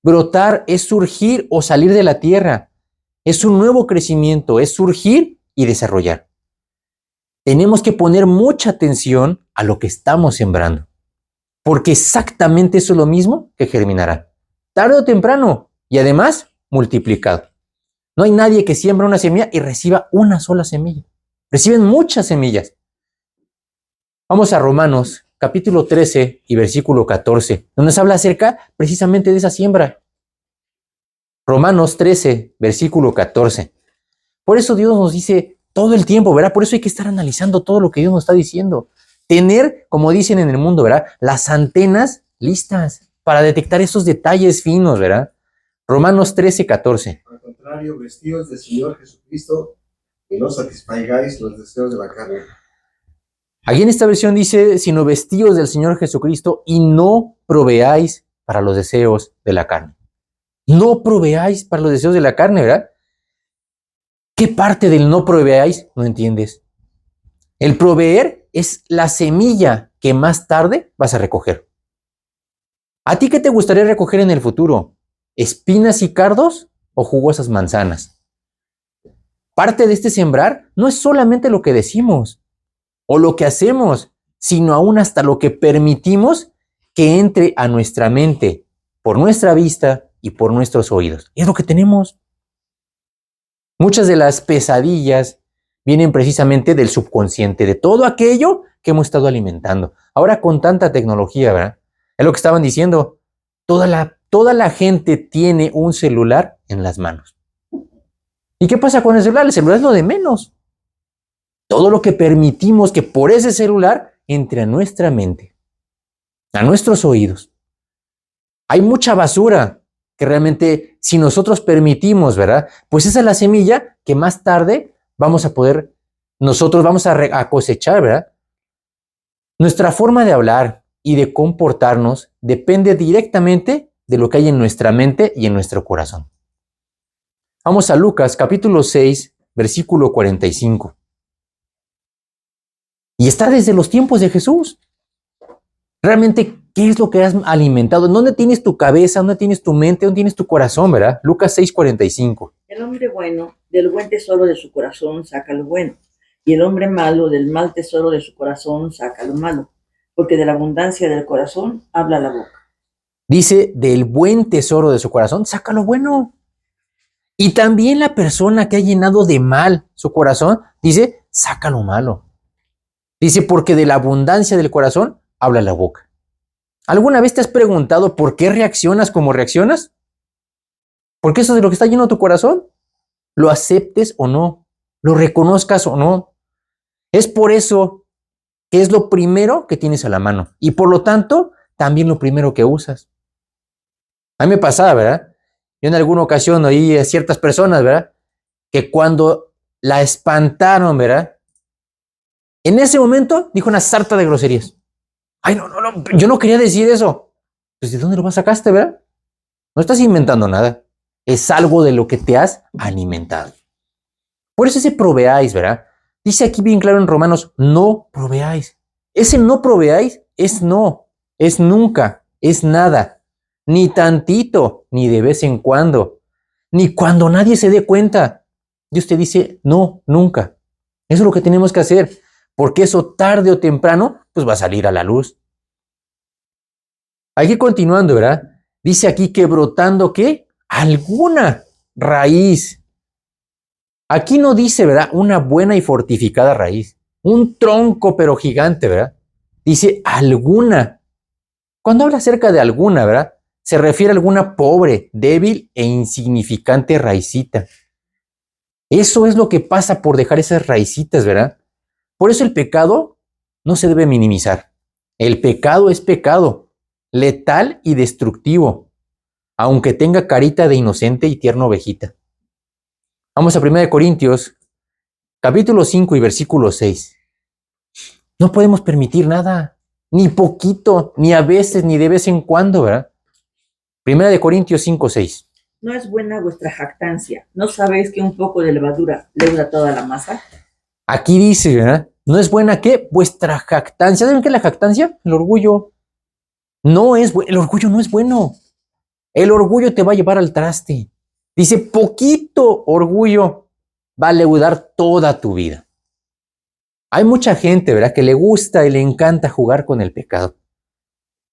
Brotar es surgir o salir de la tierra. Es un nuevo crecimiento, es surgir y desarrollar. Tenemos que poner mucha atención a lo que estamos sembrando, porque exactamente eso es lo mismo que germinará, tarde o temprano, y además multiplicado. No hay nadie que siembra una semilla y reciba una sola semilla. Reciben muchas semillas. Vamos a Romanos, capítulo 13 y versículo 14, donde nos habla acerca precisamente de esa siembra. Romanos 13, versículo 14. Por eso Dios nos dice todo el tiempo, ¿verdad? Por eso hay que estar analizando todo lo que Dios nos está diciendo. Tener, como dicen en el mundo, ¿verdad? Las antenas listas para detectar esos detalles finos, ¿verdad? Romanos 13, 14. Al contrario, vestidos del Señor Jesucristo y no satisfagáis los deseos de la carne. Aquí en esta versión dice, sino vestidos del Señor Jesucristo y no proveáis para los deseos de la carne. No proveáis para los deseos de la carne, ¿verdad? ¿Qué parte del no proveáis no entiendes? El proveer es la semilla que más tarde vas a recoger. ¿A ti qué te gustaría recoger en el futuro? ¿Espinas y cardos o jugosas manzanas? Parte de este sembrar no es solamente lo que decimos o lo que hacemos, sino aún hasta lo que permitimos que entre a nuestra mente por nuestra vista y por nuestros oídos. Es lo que tenemos. Muchas de las pesadillas vienen precisamente del subconsciente, de todo aquello que hemos estado alimentando. Ahora con tanta tecnología, ¿verdad? Es lo que estaban diciendo. Toda la gente tiene un celular en las manos. ¿Y qué pasa con el celular? El celular es lo de menos. Todo lo que permitimos que por ese celular entre a nuestra mente, a nuestros oídos. Hay mucha basura que realmente, si nosotros permitimos, ¿verdad? Pues esa es la semilla que más tarde nosotros vamos a cosechar, ¿verdad? Nuestra forma de hablar y de comportarnos depende directamente de lo que hay en nuestra mente y en nuestro corazón. Vamos a Lucas, capítulo 6, versículo 45. Y está desde los tiempos de Jesús. Realmente, ¿qué es lo que has alimentado? ¿Dónde tienes tu cabeza? ¿Dónde tienes tu mente? ¿Dónde tienes tu corazón, verdad? Lucas 6, 45. El hombre bueno del buen tesoro de su corazón saca lo bueno, y el hombre malo del mal tesoro de su corazón saca lo malo, porque de la abundancia del corazón habla la boca. Dice, del buen tesoro de su corazón saca lo bueno. Y también la persona que ha llenado de mal su corazón, dice, saca lo malo. Dice, porque de la abundancia del corazón habla la boca. ¿Alguna vez te has preguntado por qué reaccionas como reaccionas? Porque eso es de lo que está lleno tu corazón. Lo aceptes o no, lo reconozcas o no. Es por eso que es lo primero que tienes a la mano. Y por lo tanto, también lo primero que usas. A mí me pasaba, ¿verdad? Yo en alguna ocasión oí a ciertas personas, ¿verdad? Que cuando la espantaron, ¿verdad? En ese momento dijo una sarta de groserías. Ay, no, yo no quería decir eso. Pues ¿de dónde lo sacaste, verdad? No estás inventando nada. Es algo de lo que te has alimentado. Por eso ese proveáis, ¿verdad? Dice aquí bien claro en Romanos, no proveáis. Ese no proveáis es no, es nunca, es nada. Ni tantito, ni de vez en cuando, ni cuando nadie se dé cuenta. Dios te dice, no, nunca. Eso es lo que tenemos que hacer, porque eso tarde o temprano, pues va a salir a la luz. Aquí continuando, ¿verdad? Dice aquí que brotando, ¿qué? Alguna raíz. Aquí no dice, ¿verdad? Una buena y fortificada raíz. Un tronco, pero gigante, ¿verdad? Dice alguna. Cuando habla acerca de alguna, ¿verdad? Se refiere a alguna pobre, débil e insignificante raicita. Eso es lo que pasa por dejar esas raicitas, ¿verdad? Por eso el pecado no se debe minimizar. El pecado es pecado, letal y destructivo, aunque tenga carita de inocente y tierna ovejita. Vamos a 1 Corintios, capítulo 5 y versículo 6. No podemos permitir nada, ni poquito, ni a veces, ni de vez en cuando, ¿verdad? 1 Corintios 5, 6. No es buena vuestra jactancia. ¿No sabéis que un poco de levadura leuda toda la masa? Aquí dice, ¿verdad? No es buena, ¿qué? Vuestra jactancia. ¿Saben qué es la jactancia? El orgullo. El orgullo no es bueno. El orgullo te va a llevar al traste. Dice, poquito orgullo va a leudar toda tu vida. Hay mucha gente, ¿verdad?, que le gusta y le encanta jugar con el pecado.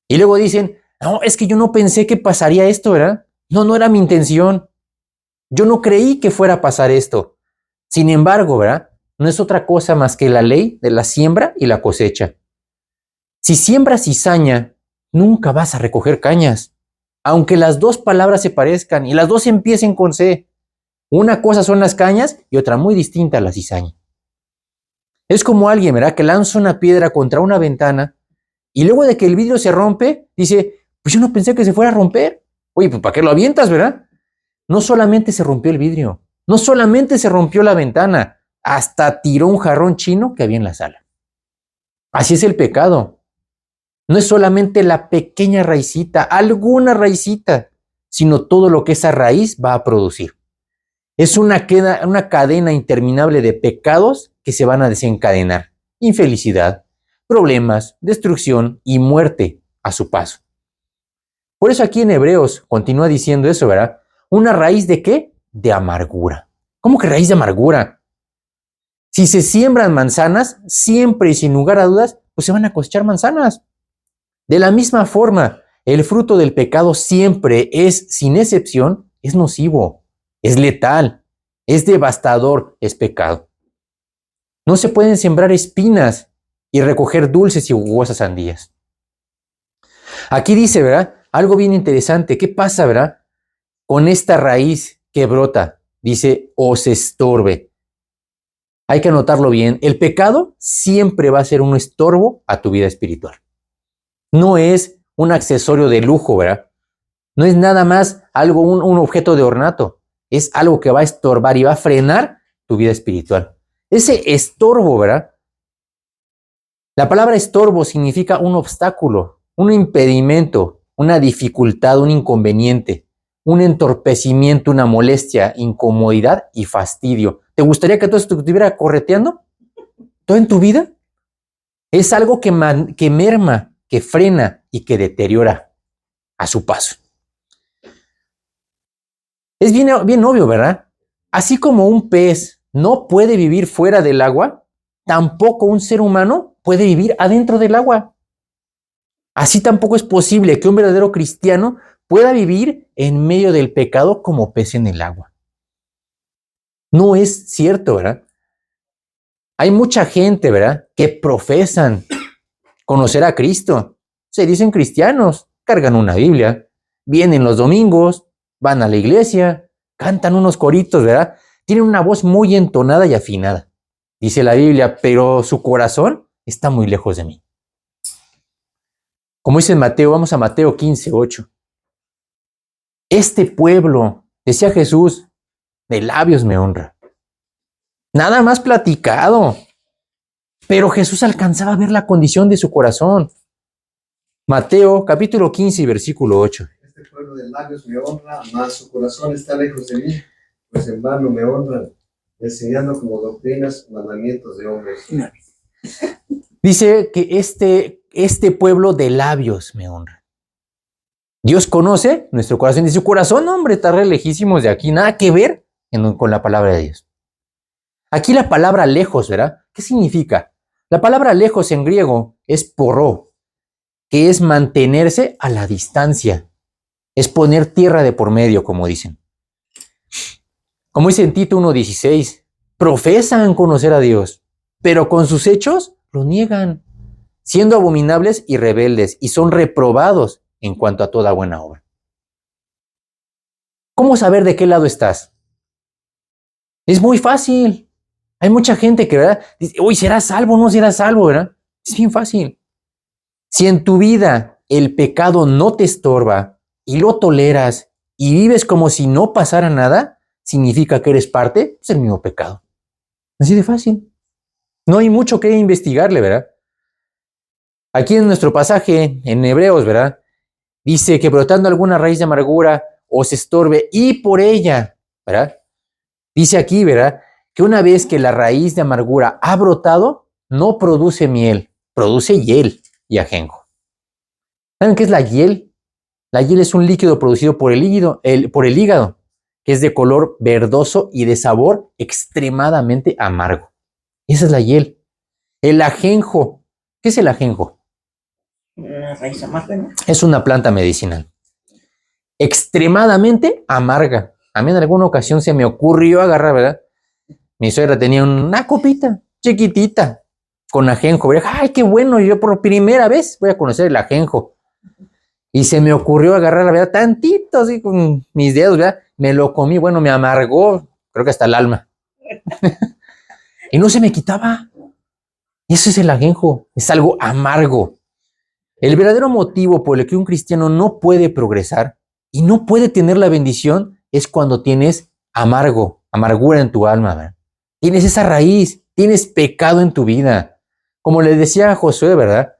Y luego dicen, no, es que yo no pensé que pasaría esto, ¿verdad? No era mi intención. Yo no creí que fuera a pasar esto. Sin embargo, ¿verdad?, no es otra cosa más que la ley de la siembra y la cosecha. Si siembras cizaña, nunca vas a recoger cañas. Aunque las dos palabras se parezcan y las dos empiecen con C. Una cosa son las cañas y otra muy distinta la cizaña. Es como alguien, ¿verdad?, que lanza una piedra contra una ventana y luego de que el vidrio se rompe, dice, pues yo no pensé que se fuera a romper. Oye, pues ¿para qué lo avientas, verdad? No solamente se rompió el vidrio, no solamente se rompió la ventana, hasta tiró un jarrón chino que había en la sala. Así es el pecado. No es solamente la pequeña raicita, alguna raicita, sino todo lo que esa raíz va a producir. Es una cadena interminable de pecados que se van a desencadenar. Infelicidad, problemas, destrucción y muerte a su paso. Por eso aquí en Hebreos continúa diciendo eso, ¿verdad? ¿Una raíz de qué? De amargura. ¿Cómo que raíz de amargura? Si se siembran manzanas, siempre y sin lugar a dudas, pues se van a cosechar manzanas. De la misma forma, el fruto del pecado siempre es, sin excepción, es nocivo, es letal, es devastador, es pecado. No se pueden sembrar espinas y recoger dulces y jugosas sandías. Aquí dice, ¿verdad?, algo bien interesante. ¿Qué pasa, verdad, con esta raíz que brota? Dice, os estorbe. Hay que anotarlo bien. El pecado siempre va a ser un estorbo a tu vida espiritual. No es un accesorio de lujo, ¿verdad? No es nada más algo, un objeto de ornato. Es algo que va a estorbar y va a frenar tu vida espiritual. Ese estorbo, ¿verdad? La palabra estorbo significa un obstáculo, un impedimento, una dificultad, un inconveniente, un entorpecimiento, una molestia, incomodidad y fastidio. ¿Te gustaría que todo esto estuviera correteando todo en tu vida? Es algo que merma, que frena y que deteriora a su paso. Es bien obvio, ¿verdad? Así como un pez no puede vivir fuera del agua, tampoco un ser humano puede vivir adentro del agua. Así tampoco es posible que un verdadero cristiano pueda vivir en medio del pecado como pez en el agua. No es cierto, ¿verdad? Hay mucha gente, ¿verdad?, que profesan conocer a Cristo. Se dicen cristianos, cargan una Biblia, vienen los domingos, van a la iglesia, cantan unos coritos, ¿verdad? Tienen una voz muy entonada y afinada. Dice la Biblia, pero su corazón está muy lejos de mí. Como dice en Mateo, vamos a Mateo 15, 8. Este pueblo, decía Jesús, de labios me honra. Nada más platicado. Pero Jesús alcanzaba a ver la condición de su corazón. Mateo capítulo 15 y versículo 8. Este pueblo de labios me honra, mas su corazón está lejos de mí, pues en vano me honran, enseñando como doctrinas mandamientos de hombres. Dice que este pueblo de labios me honra. Dios conoce nuestro corazón y su corazón, hombre, está re lejísimos de aquí, nada que ver con la palabra de Dios. Aquí la palabra lejos, ¿verdad? ¿Qué significa? La palabra lejos en griego es poró, que es mantenerse a la distancia. Es poner tierra de por medio, como dicen. Como dice en Tito 1:16, profesan conocer a Dios, pero con sus hechos lo niegan, siendo abominables y rebeldes, y son reprobados en cuanto a toda buena obra. ¿Cómo saber de qué lado estás? Es muy fácil. Hay mucha gente que, ¿verdad?, dice, uy, ¿será salvo o no será salvo, verdad? Es bien fácil. Si en tu vida el pecado no te estorba y lo toleras y vives como si no pasara nada, significa que eres parte del mismo pecado. Así de fácil. No hay mucho que investigarle, ¿verdad? Aquí en nuestro pasaje, en Hebreos, ¿verdad? Dice que brotando alguna raíz de amargura os estorbe y por ella, ¿verdad? Dice aquí, ¿verdad? Que una vez que la raíz de amargura ha brotado, no produce miel, produce hiel y ajenjo. ¿Saben qué es la hiel? La hiel es un líquido producido por el hígado, que es de color verdoso y de sabor extremadamente amargo. Esa es la hiel. El ajenjo. ¿Qué es el ajenjo? Una raíz amarga, ¿no? Es una planta medicinal. Extremadamente amarga. A mí en alguna ocasión se me ocurrió agarrar, ¿verdad? Mi suegra tenía una copita chiquitita con ajenjo. ¿Verdad? Ay, qué bueno, yo por primera vez voy a conocer el ajenjo. Y se me ocurrió agarrar, ¿verdad? Tantito, así con mis dedos, ¿verdad? Me lo comí, bueno, me amargó, creo que hasta el alma. Y no se me quitaba. Eso es el ajenjo, es algo amargo. El verdadero motivo por el que un cristiano no puede progresar y no puede tener la bendición es cuando tienes amargura en tu alma, ¿verdad? Tienes esa raíz, tienes pecado en tu vida. Como le decía a Josué, ¿verdad?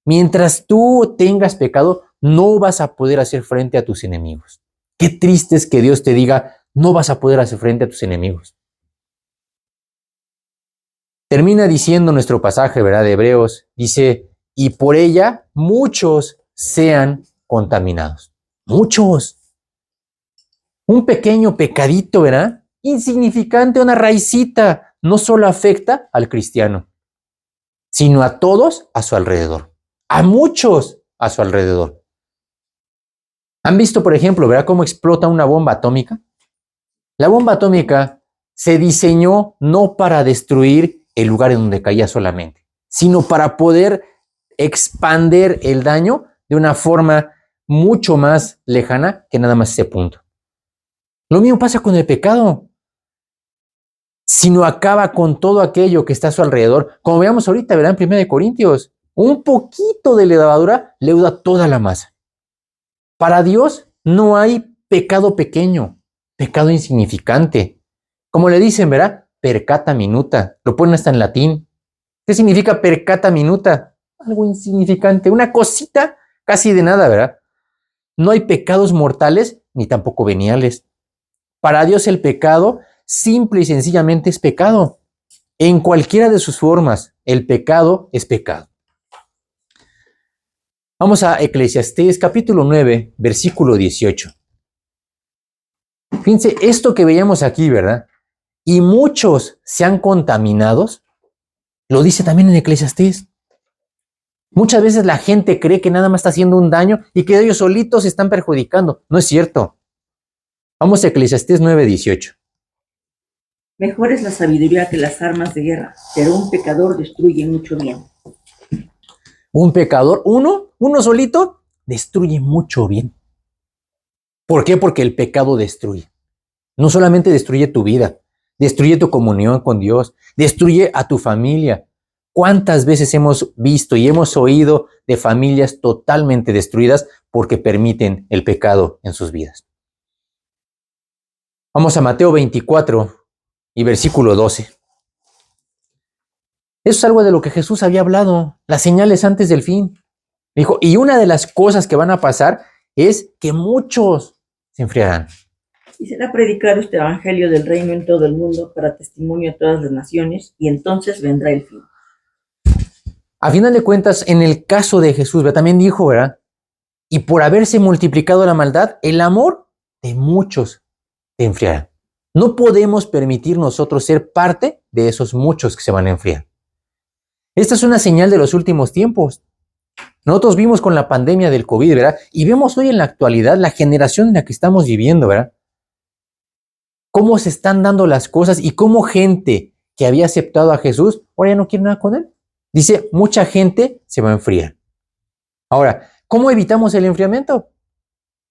Mientras tú tengas pecado, no vas a poder hacer frente a tus enemigos. Qué triste es que Dios te diga, no vas a poder hacer frente a tus enemigos. Termina diciendo nuestro pasaje, ¿verdad? De Hebreos, dice, y por ella muchos sean contaminados. Muchos. Un pequeño pecadito, ¿verdad? Insignificante, una raicita, no solo afecta al cristiano, sino a todos a su alrededor. A muchos a su alrededor. ¿Han visto, por ejemplo, ¿verdad? Cómo explota una bomba atómica? La bomba atómica se diseñó no para destruir el lugar en donde caía solamente, sino para poder expander el daño de una forma mucho más lejana que nada más ese punto. Lo mismo pasa con el pecado. Si no acaba con todo aquello que está a su alrededor, como veamos ahorita, ¿verdad? En 1 Corintios, un poquito de levadura leuda toda la masa. Para Dios no hay pecado pequeño, pecado insignificante. Como le dicen, ¿verdad? Peccata minuta. Lo ponen hasta en latín. ¿Qué significa peccata minuta? Algo insignificante, una cosita casi de nada, ¿verdad? No hay pecados mortales ni tampoco veniales. Para Dios el pecado simple y sencillamente es pecado. En cualquiera de sus formas, el pecado es pecado. Vamos a Eclesiastés capítulo 9, versículo 18. Fíjense, esto que veíamos aquí, ¿verdad? Y muchos sean contaminados, lo dice también en Eclesiastés. Muchas veces la gente cree que nada más está haciendo un daño y que ellos solitos se están perjudicando. No es cierto. Vamos a Eclesiastés 9, 18. Mejor es la sabiduría que las armas de guerra, pero un pecador destruye mucho bien. Un pecador, uno solito, destruye mucho bien. ¿Por qué? Porque el pecado destruye. No solamente destruye tu vida, destruye tu comunión con Dios, destruye a tu familia. ¿Cuántas veces hemos visto y hemos oído de familias totalmente destruidas porque permiten el pecado en sus vidas? Vamos a Mateo 24 y versículo 12. Eso es algo de lo que Jesús había hablado, las señales antes del fin. Dijo, y una de las cosas que van a pasar es que muchos se enfriarán. Y será predicado este evangelio del reino en todo el mundo para testimonio a todas las naciones, y entonces vendrá el fin. A final de cuentas, en el caso de Jesús, ¿verdad? También dijo, ¿verdad? Y por haberse multiplicado la maldad, el amor de muchos se enfriará. No podemos permitir nosotros ser parte de esos muchos que se van a enfriar. Esta es una señal de los últimos tiempos. Nosotros vimos con la pandemia del COVID, ¿verdad? Y vemos hoy en la actualidad la generación en la que estamos viviendo, ¿verdad? Cómo se están dando las cosas y cómo gente que había aceptado a Jesús, ahora ya no quiere nada con él. Dice, mucha gente se va a enfriar. Ahora, ¿cómo evitamos el enfriamiento?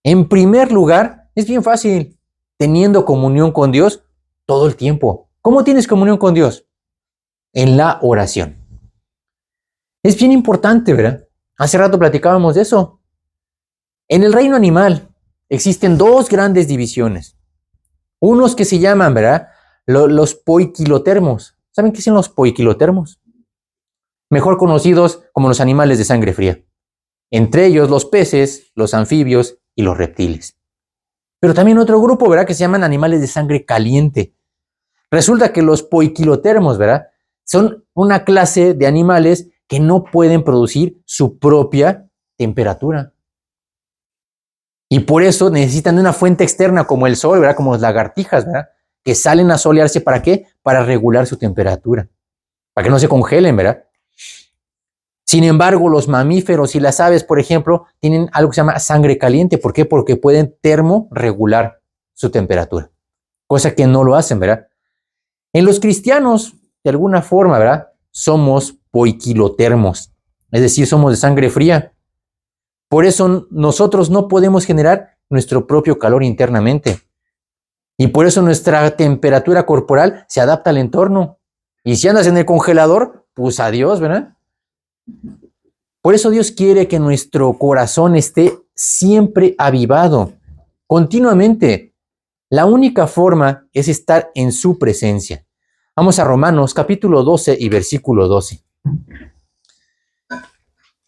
En primer lugar, es bien fácil, teniendo comunión con Dios todo el tiempo. ¿Cómo tienes comunión con Dios? En la oración. Es bien importante, ¿verdad? Hace rato platicábamos de eso. En el reino animal existen dos grandes divisiones. Unos que se llaman, ¿verdad? Los poiquilotermos. ¿Saben qué son los poiquilotermos? Mejor conocidos como los animales de sangre fría. Entre ellos los peces, los anfibios y los reptiles. Pero también otro grupo, ¿verdad? Que se llaman animales de sangre caliente. Resulta que los poiquilotermos, ¿verdad? Son una clase de animales que no pueden producir su propia temperatura. Y por eso necesitan de una fuente externa como el sol, ¿verdad? Como las lagartijas, ¿verdad? Que salen a solearse, ¿para qué? Para regular su temperatura. Para que no se congelen, ¿verdad? Sin embargo, los mamíferos y las aves, por ejemplo, tienen algo que se llama sangre caliente. ¿Por qué? Porque pueden termorregular su temperatura. Cosa que no lo hacen, ¿verdad? En los cristianos, de alguna forma, ¿verdad? Somos poiquilotermos. Es decir, somos de sangre fría. Por eso nosotros no podemos generar nuestro propio calor internamente. Y por eso nuestra temperatura corporal se adapta al entorno. Y si andas en el congelador, pues adiós, ¿verdad? Por eso Dios quiere que nuestro corazón esté siempre avivado, continuamente. La única forma es estar en su presencia. Vamos a Romanos capítulo 12 y versículo 12.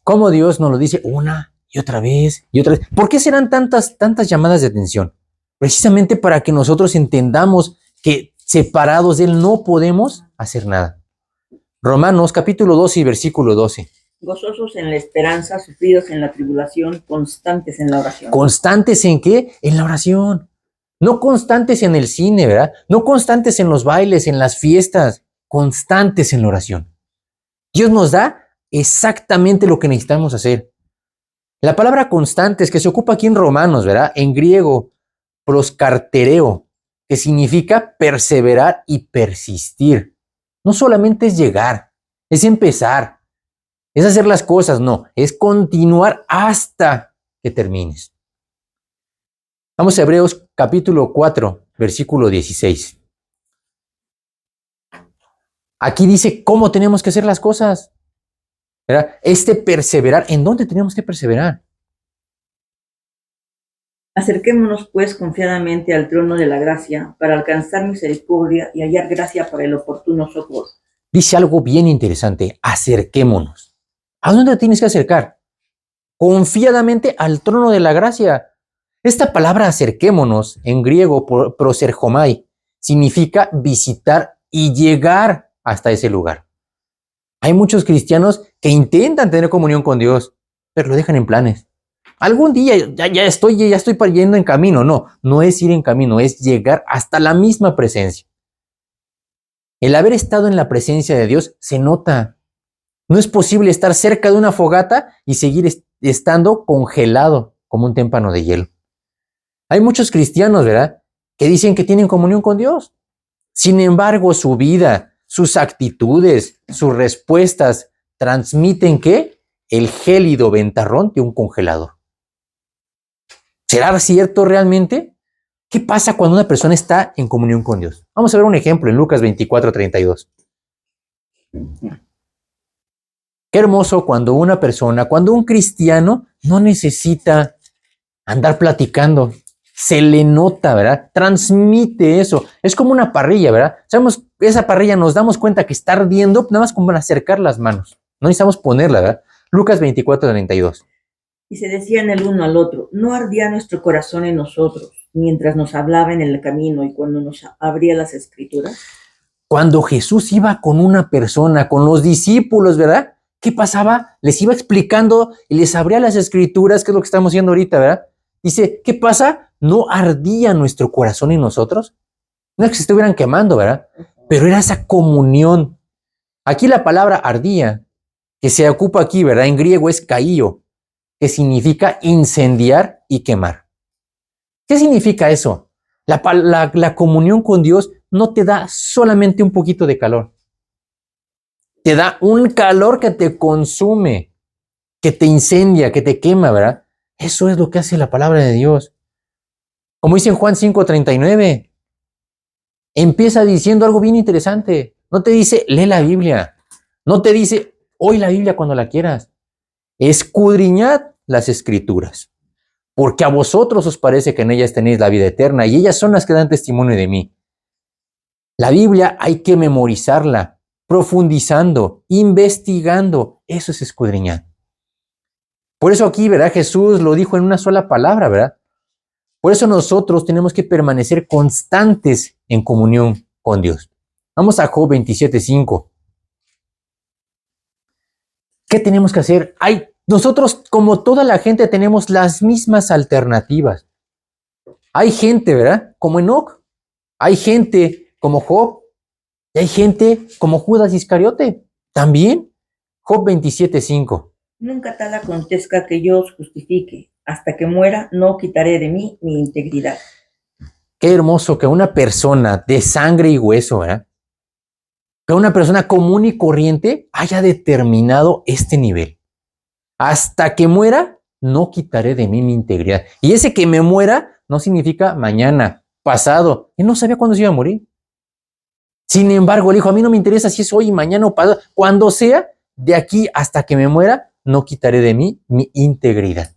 Cómo Dios nos lo dice una y otra vez y otra vez. ¿Por qué serán tantas llamadas de atención? Precisamente para que nosotros entendamos que separados de Él no podemos hacer nada. Romanos capítulo 12 y versículo 12. Gozosos en la esperanza, sufridos en la tribulación, constantes en la oración. ¿Constantes en qué? En la oración. No constantes en el cine, ¿verdad? No constantes en los bailes, en las fiestas. Constantes en la oración. Dios nos da exactamente lo que necesitamos hacer. La palabra constantes que se ocupa aquí en Romanos, ¿verdad? En griego, proskartereo, que significa perseverar y persistir. No solamente es llegar, es empezar, es hacer las cosas, no, es continuar hasta que termines. Vamos a Hebreos capítulo 4, versículo 16. Aquí dice cómo tenemos que hacer las cosas. ¿Verdad? Perseverar, ¿en dónde tenemos que perseverar? Acerquémonos pues confiadamente al trono de la gracia para alcanzar misericordia y hallar gracia para el oportuno socorro. Dice algo bien interesante, acerquémonos. ¿A dónde te tienes que acercar? Confiadamente al trono de la gracia. Esta palabra acerquémonos, en griego proserchomai, significa visitar y llegar hasta ese lugar. Hay muchos cristianos que intentan tener comunión con Dios, pero lo dejan en planes. Algún día ya estoy yendo en camino. No, no es ir en camino, es llegar hasta la misma presencia. El haber estado en la presencia de Dios se nota. No es posible estar cerca de una fogata y seguir estando congelado como un témpano de hielo. Hay muchos cristianos, ¿verdad?, que dicen que tienen comunión con Dios. Sin embargo, su vida, sus actitudes, sus respuestas transmiten ¿qué? El gélido ventarrón de un congelador. ¿Será cierto realmente? ¿Qué pasa cuando una persona está en comunión con Dios? Vamos a ver un ejemplo en Lucas 24:32. Qué hermoso cuando un cristiano no necesita andar platicando. Se le nota, ¿verdad? Transmite eso. Es como una parrilla, ¿verdad? Sabemos, esa parrilla nos damos cuenta que está ardiendo, nada más como para acercar las manos. No necesitamos ponerla, ¿verdad? Lucas 24:32. Y se decían el uno al otro, ¿no ardía nuestro corazón en nosotros mientras nos hablaba en el camino y cuando nos abría las escrituras? Cuando Jesús iba con una persona, con los discípulos, ¿verdad? ¿Qué pasaba? Les iba explicando y les abría las escrituras, que es lo que estamos haciendo ahorita, ¿verdad? Dice, ¿qué pasa? ¿No ardía nuestro corazón en nosotros? No es que se estuvieran quemando, ¿verdad? Pero era esa comunión. Aquí la palabra ardía, que se ocupa aquí, ¿verdad? En griego es kaio, que significa incendiar y quemar. ¿Qué significa eso? La comunión con Dios no te da solamente un poquito de calor. Te da un calor que te consume, que te incendia, que te quema, ¿verdad? Eso es lo que hace la palabra de Dios. Como dice en Juan 5:39, empieza diciendo algo bien interesante. No te dice, lee la Biblia. No te dice, oí la Biblia cuando la quieras. escudriñad las Escrituras, porque a vosotros os parece que en ellas tenéis la vida eterna, y ellas son las que dan testimonio de mí. La Biblia hay que memorizarla, profundizando, investigando. Eso es escudriñar. Por eso aquí, ¿verdad? Jesús lo dijo en una sola palabra, ¿verdad? Por eso nosotros tenemos que permanecer constantes en comunión con Dios. Vamos a Job 27:5. ¿Qué tenemos que hacer? Nosotros, como toda la gente, tenemos las mismas alternativas. Hay gente, ¿verdad? Como Enoc. Hay gente como Job. Y hay gente como Judas Iscariote. También. Job 27:5. Nunca tal acontezca que yo os justifique. Hasta que muera, no quitaré de mí mi integridad. Qué hermoso que una persona de sangre y hueso, ¿verdad? Que una persona común y corriente haya determinado este nivel. Hasta que muera, no quitaré de mí mi integridad. Y ese que me muera no significa mañana, pasado. Él no sabía cuándo se iba a morir. Sin embargo, él dijo, a mí no me interesa si es hoy, mañana o pasado. Cuando sea, de aquí hasta que me muera, no quitaré de mí mi integridad.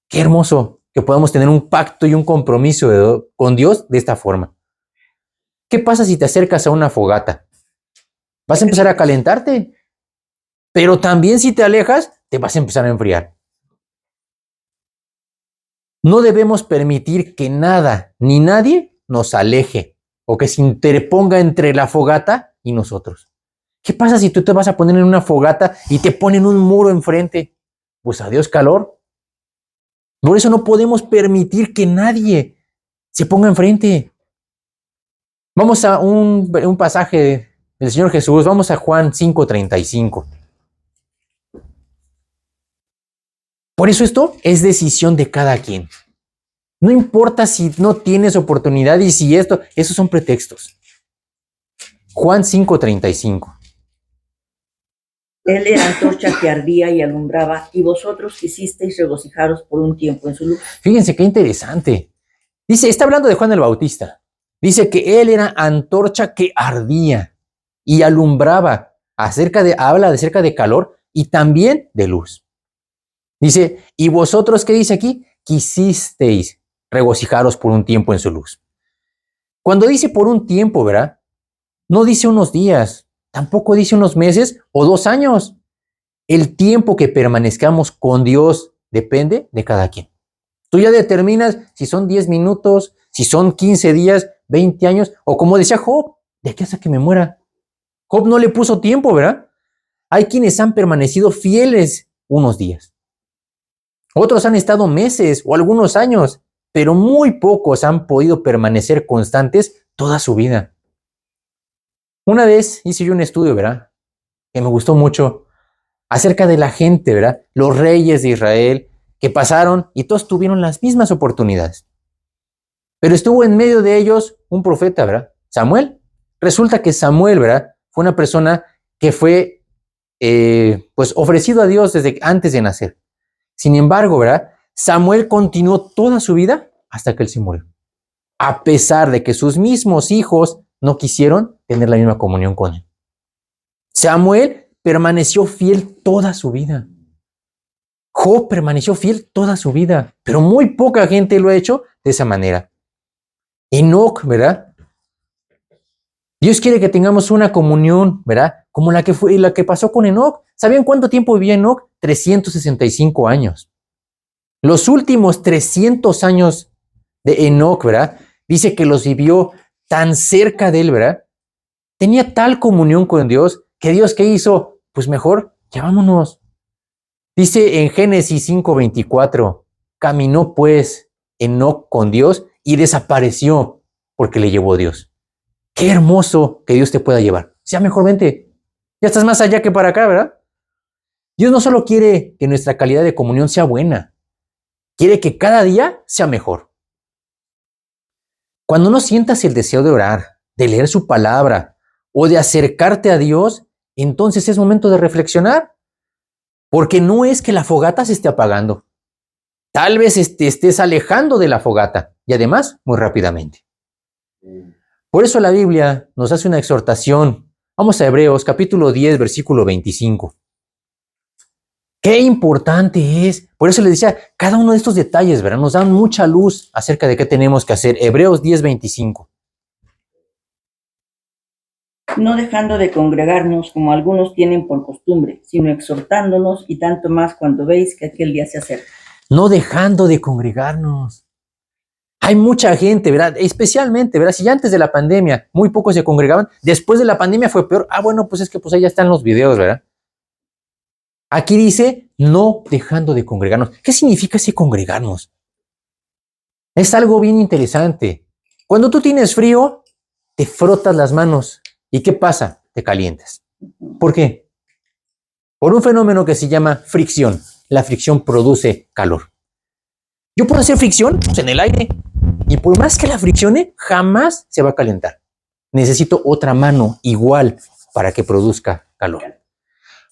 Qué hermoso que podamos tener un pacto y un compromiso con Dios de esta forma. ¿Qué pasa si te acercas a una fogata? Vas a empezar a calentarte, pero también si te alejas, te vas a empezar a enfriar. No debemos permitir que nada ni nadie nos aleje o que se interponga entre la fogata y nosotros. ¿Qué pasa si tú te vas a poner en una fogata y te ponen un muro enfrente? Pues adiós calor. Por eso no podemos permitir que nadie se ponga enfrente. Vamos a un pasaje del Señor Jesús, vamos a Juan 5:35. Por eso esto es decisión de cada quien. No importa si no tienes oportunidad y si esos son pretextos. Juan 5:35. Él era antorcha que ardía y alumbraba, y vosotros quisisteis regocijaros por un tiempo en su luz. Fíjense qué interesante. Dice, está hablando de Juan el Bautista. Dice que él era antorcha que ardía y alumbraba. Habla acerca de calor y también de luz. Dice, ¿y vosotros qué dice aquí? Quisisteis regocijaros por un tiempo en su luz. Cuando dice por un tiempo, ¿verdad? No dice unos días, tampoco dice unos meses o 2 años. El tiempo que permanezcamos con Dios depende de cada quien. Tú ya determinas si son 10 minutos, si son 15 días, 20 años, o como decía Job, de aquí hasta que me muera. Job no le puso tiempo, ¿verdad? Hay quienes han permanecido fieles unos días. Otros han estado meses o algunos años, pero muy pocos han podido permanecer constantes toda su vida. Una vez hice yo un estudio, ¿verdad? Que me gustó mucho, acerca de la gente, ¿verdad? Los reyes de Israel que pasaron y todos tuvieron las mismas oportunidades. Pero estuvo en medio de ellos un profeta, ¿verdad? Samuel. Resulta que Samuel, ¿verdad? Fue una persona que fue, pues, ofrecido a Dios desde antes de nacer. Sin embargo, ¿verdad? Samuel continuó toda su vida hasta que él se murió. A pesar de que sus mismos hijos no quisieron tener la misma comunión con él. Samuel permaneció fiel toda su vida. Job permaneció fiel toda su vida, pero muy poca gente lo ha hecho de esa manera. Enoc, ¿verdad? Dios quiere que tengamos una comunión, ¿verdad? Como la que pasó con Enoc. ¿Sabían cuánto tiempo vivía Enoc? 365 años. Los últimos 300 años de Enoc, ¿verdad? Dice que los vivió tan cerca de él, ¿verdad? Tenía tal comunión con Dios que Dios, ¿qué hizo? Pues mejor, ya vámonos. Dice en Génesis 5:24, caminó pues Enoc con Dios y desapareció porque le llevó Dios. Qué hermoso que Dios te pueda llevar. Ya mejor vente. Ya estás más allá que para acá, ¿verdad? Dios no solo quiere que nuestra calidad de comunión sea buena, quiere que cada día sea mejor. Cuando no sientas el deseo de orar, de leer su palabra o de acercarte a Dios, entonces es momento de reflexionar. Porque no es que la fogata se esté apagando. Tal vez te estés alejando de la fogata y además muy rápidamente. Por eso la Biblia nos hace una exhortación. Vamos a Hebreos capítulo 10, versículo 25. Qué importante es. Por eso les decía, cada uno de estos detalles, ¿verdad? Nos dan mucha luz acerca de qué tenemos que hacer. Hebreos 10:25. No dejando de congregarnos como algunos tienen por costumbre, sino exhortándonos, y tanto más cuando veis que aquel día se acerca. No dejando de congregarnos. Hay mucha gente, ¿verdad? Especialmente, ¿verdad? Si ya antes de la pandemia muy pocos se congregaban, después de la pandemia fue peor. Bueno, pues es que pues ahí ya están los videos, ¿verdad? Aquí dice, no dejando de congregarnos. ¿Qué significa ese congregarnos? Es algo bien interesante. Cuando tú tienes frío, te frotas las manos. ¿Y qué pasa? Te calientas. ¿Por qué? Por un fenómeno que se llama fricción. La fricción produce calor. Yo puedo hacer fricción pues, en el aire. Y por más que la friccione, jamás se va a calentar. Necesito otra mano igual para que produzca calor.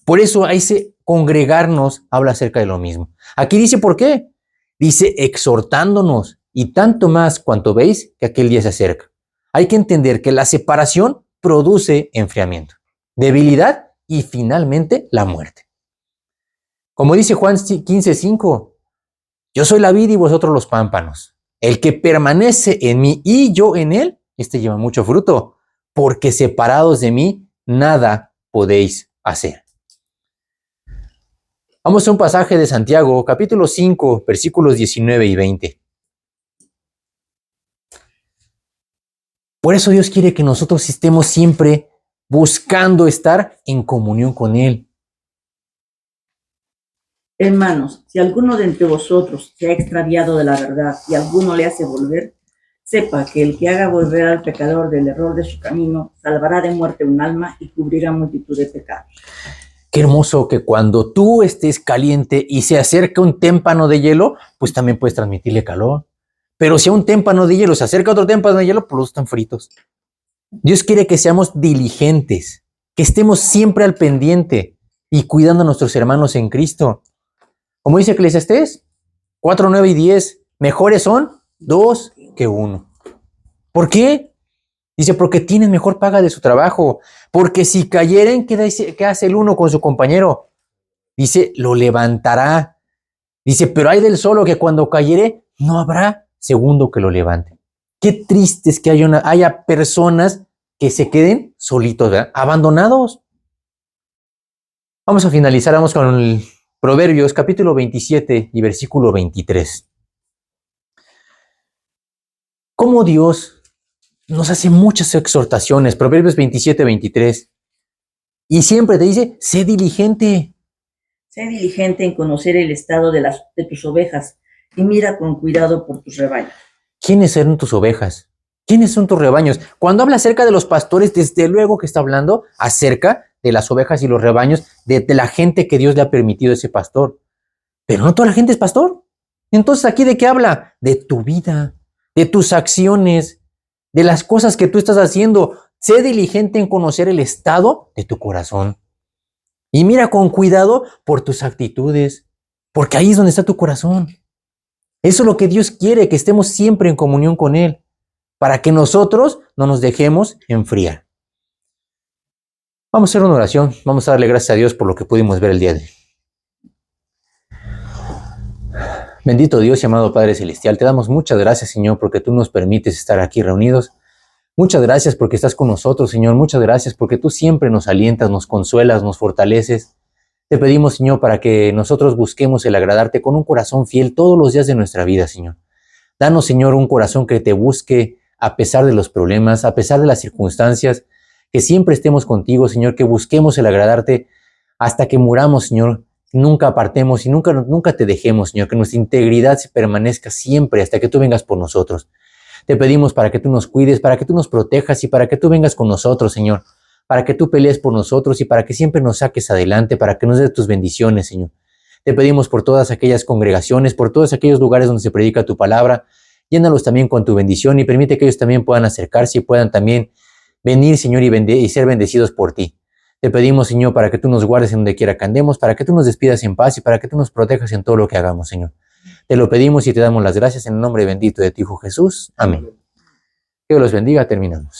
Por eso a ese congregarnos habla acerca de lo mismo. Aquí dice ¿por qué? Dice exhortándonos, y tanto más cuanto veis que aquel día se acerca. Hay que entender que la separación produce enfriamiento, debilidad y finalmente la muerte. Como dice Juan 15:5, yo soy la vid y vosotros los pámpanos. El que permanece en mí y yo en él, este lleva mucho fruto, porque separados de mí nada podéis hacer. Vamos a un pasaje de Santiago, capítulo 5, versículos 19 y 20. Por eso Dios quiere que nosotros estemos siempre buscando estar en comunión con Él. Hermanos, si alguno de entre vosotros se ha extraviado de la verdad y alguno le hace volver, sepa que el que haga volver al pecador del error de su camino, salvará de muerte un alma y cubrirá multitud de pecados. Qué hermoso que cuando tú estés caliente y se acerca un témpano de hielo, pues también puedes transmitirle calor. Pero si a un témpano de hielo se acerca otro témpano de hielo, pues los están fritos. Dios quiere que seamos diligentes, que estemos siempre al pendiente y cuidando a nuestros hermanos en Cristo. Como dice Eclesiastés 4, 9 y 10, mejores son 2 que 1. ¿Por qué? Dice, porque tienen mejor paga de su trabajo. Porque si cayeren, ¿qué hace el uno con su compañero? Dice, lo levantará. Dice, pero hay del solo que cuando cayere, no habrá segundo que lo levante. Qué triste es que haya personas que se queden solitos, ¿verdad? Abandonados. Vamos a finalizar, vamos con el Proverbios, capítulo 27 y versículo 23. ¿Cómo Dios nos hace muchas exhortaciones? Proverbios 27, 23. Y siempre te dice, sé diligente. Sé diligente en conocer el estado de tus ovejas y mira con cuidado por tus rebaños. ¿Quiénes son tus ovejas? ¿Quiénes son tus rebaños? Cuando habla acerca de los pastores, desde luego que está hablando acerca de las ovejas y los rebaños, de la gente que Dios le ha permitido ese pastor. Pero no toda la gente es pastor. Entonces, ¿aquí de qué habla? De tu vida, de tus acciones, de las cosas que tú estás haciendo. Sé diligente en conocer el estado de tu corazón. Y mira con cuidado por tus actitudes, porque ahí es donde está tu corazón. Eso es lo que Dios quiere, que estemos siempre en comunión con Él, para que nosotros no nos dejemos enfriar. Vamos a hacer una oración, vamos a darle gracias a Dios por lo que pudimos ver el día de hoy. Bendito Dios y amado Padre Celestial, te damos muchas gracias, Señor, porque tú nos permites estar aquí reunidos. Muchas gracias porque estás con nosotros, Señor. Muchas gracias porque tú siempre nos alientas, nos consuelas, nos fortaleces. Te pedimos, Señor, para que nosotros busquemos el agradarte con un corazón fiel todos los días de nuestra vida, Señor. Danos, Señor, un corazón que te busque a pesar de los problemas, a pesar de las circunstancias, que siempre estemos contigo, Señor, que busquemos el agradarte hasta que muramos, Señor. Nunca apartemos y nunca te dejemos, Señor, que nuestra integridad se permanezca siempre hasta que tú vengas por nosotros. Te pedimos para que tú nos cuides, para que tú nos protejas y para que tú vengas con nosotros, Señor, para que tú pelees por nosotros y para que siempre nos saques adelante, para que nos des tus bendiciones, Señor. Te pedimos por todas aquellas congregaciones, por todos aquellos lugares donde se predica tu palabra, llénalos también con tu bendición y permite que ellos también puedan acercarse y puedan también venir, Señor, y ser bendecidos por ti. Te pedimos, Señor, para que tú nos guardes en donde quiera que andemos, para que tú nos despidas en paz y para que tú nos protejas en todo lo que hagamos, Señor. Te lo pedimos y te damos las gracias en el nombre bendito de tu Hijo Jesús. Amén. Que Dios los bendiga. Terminamos.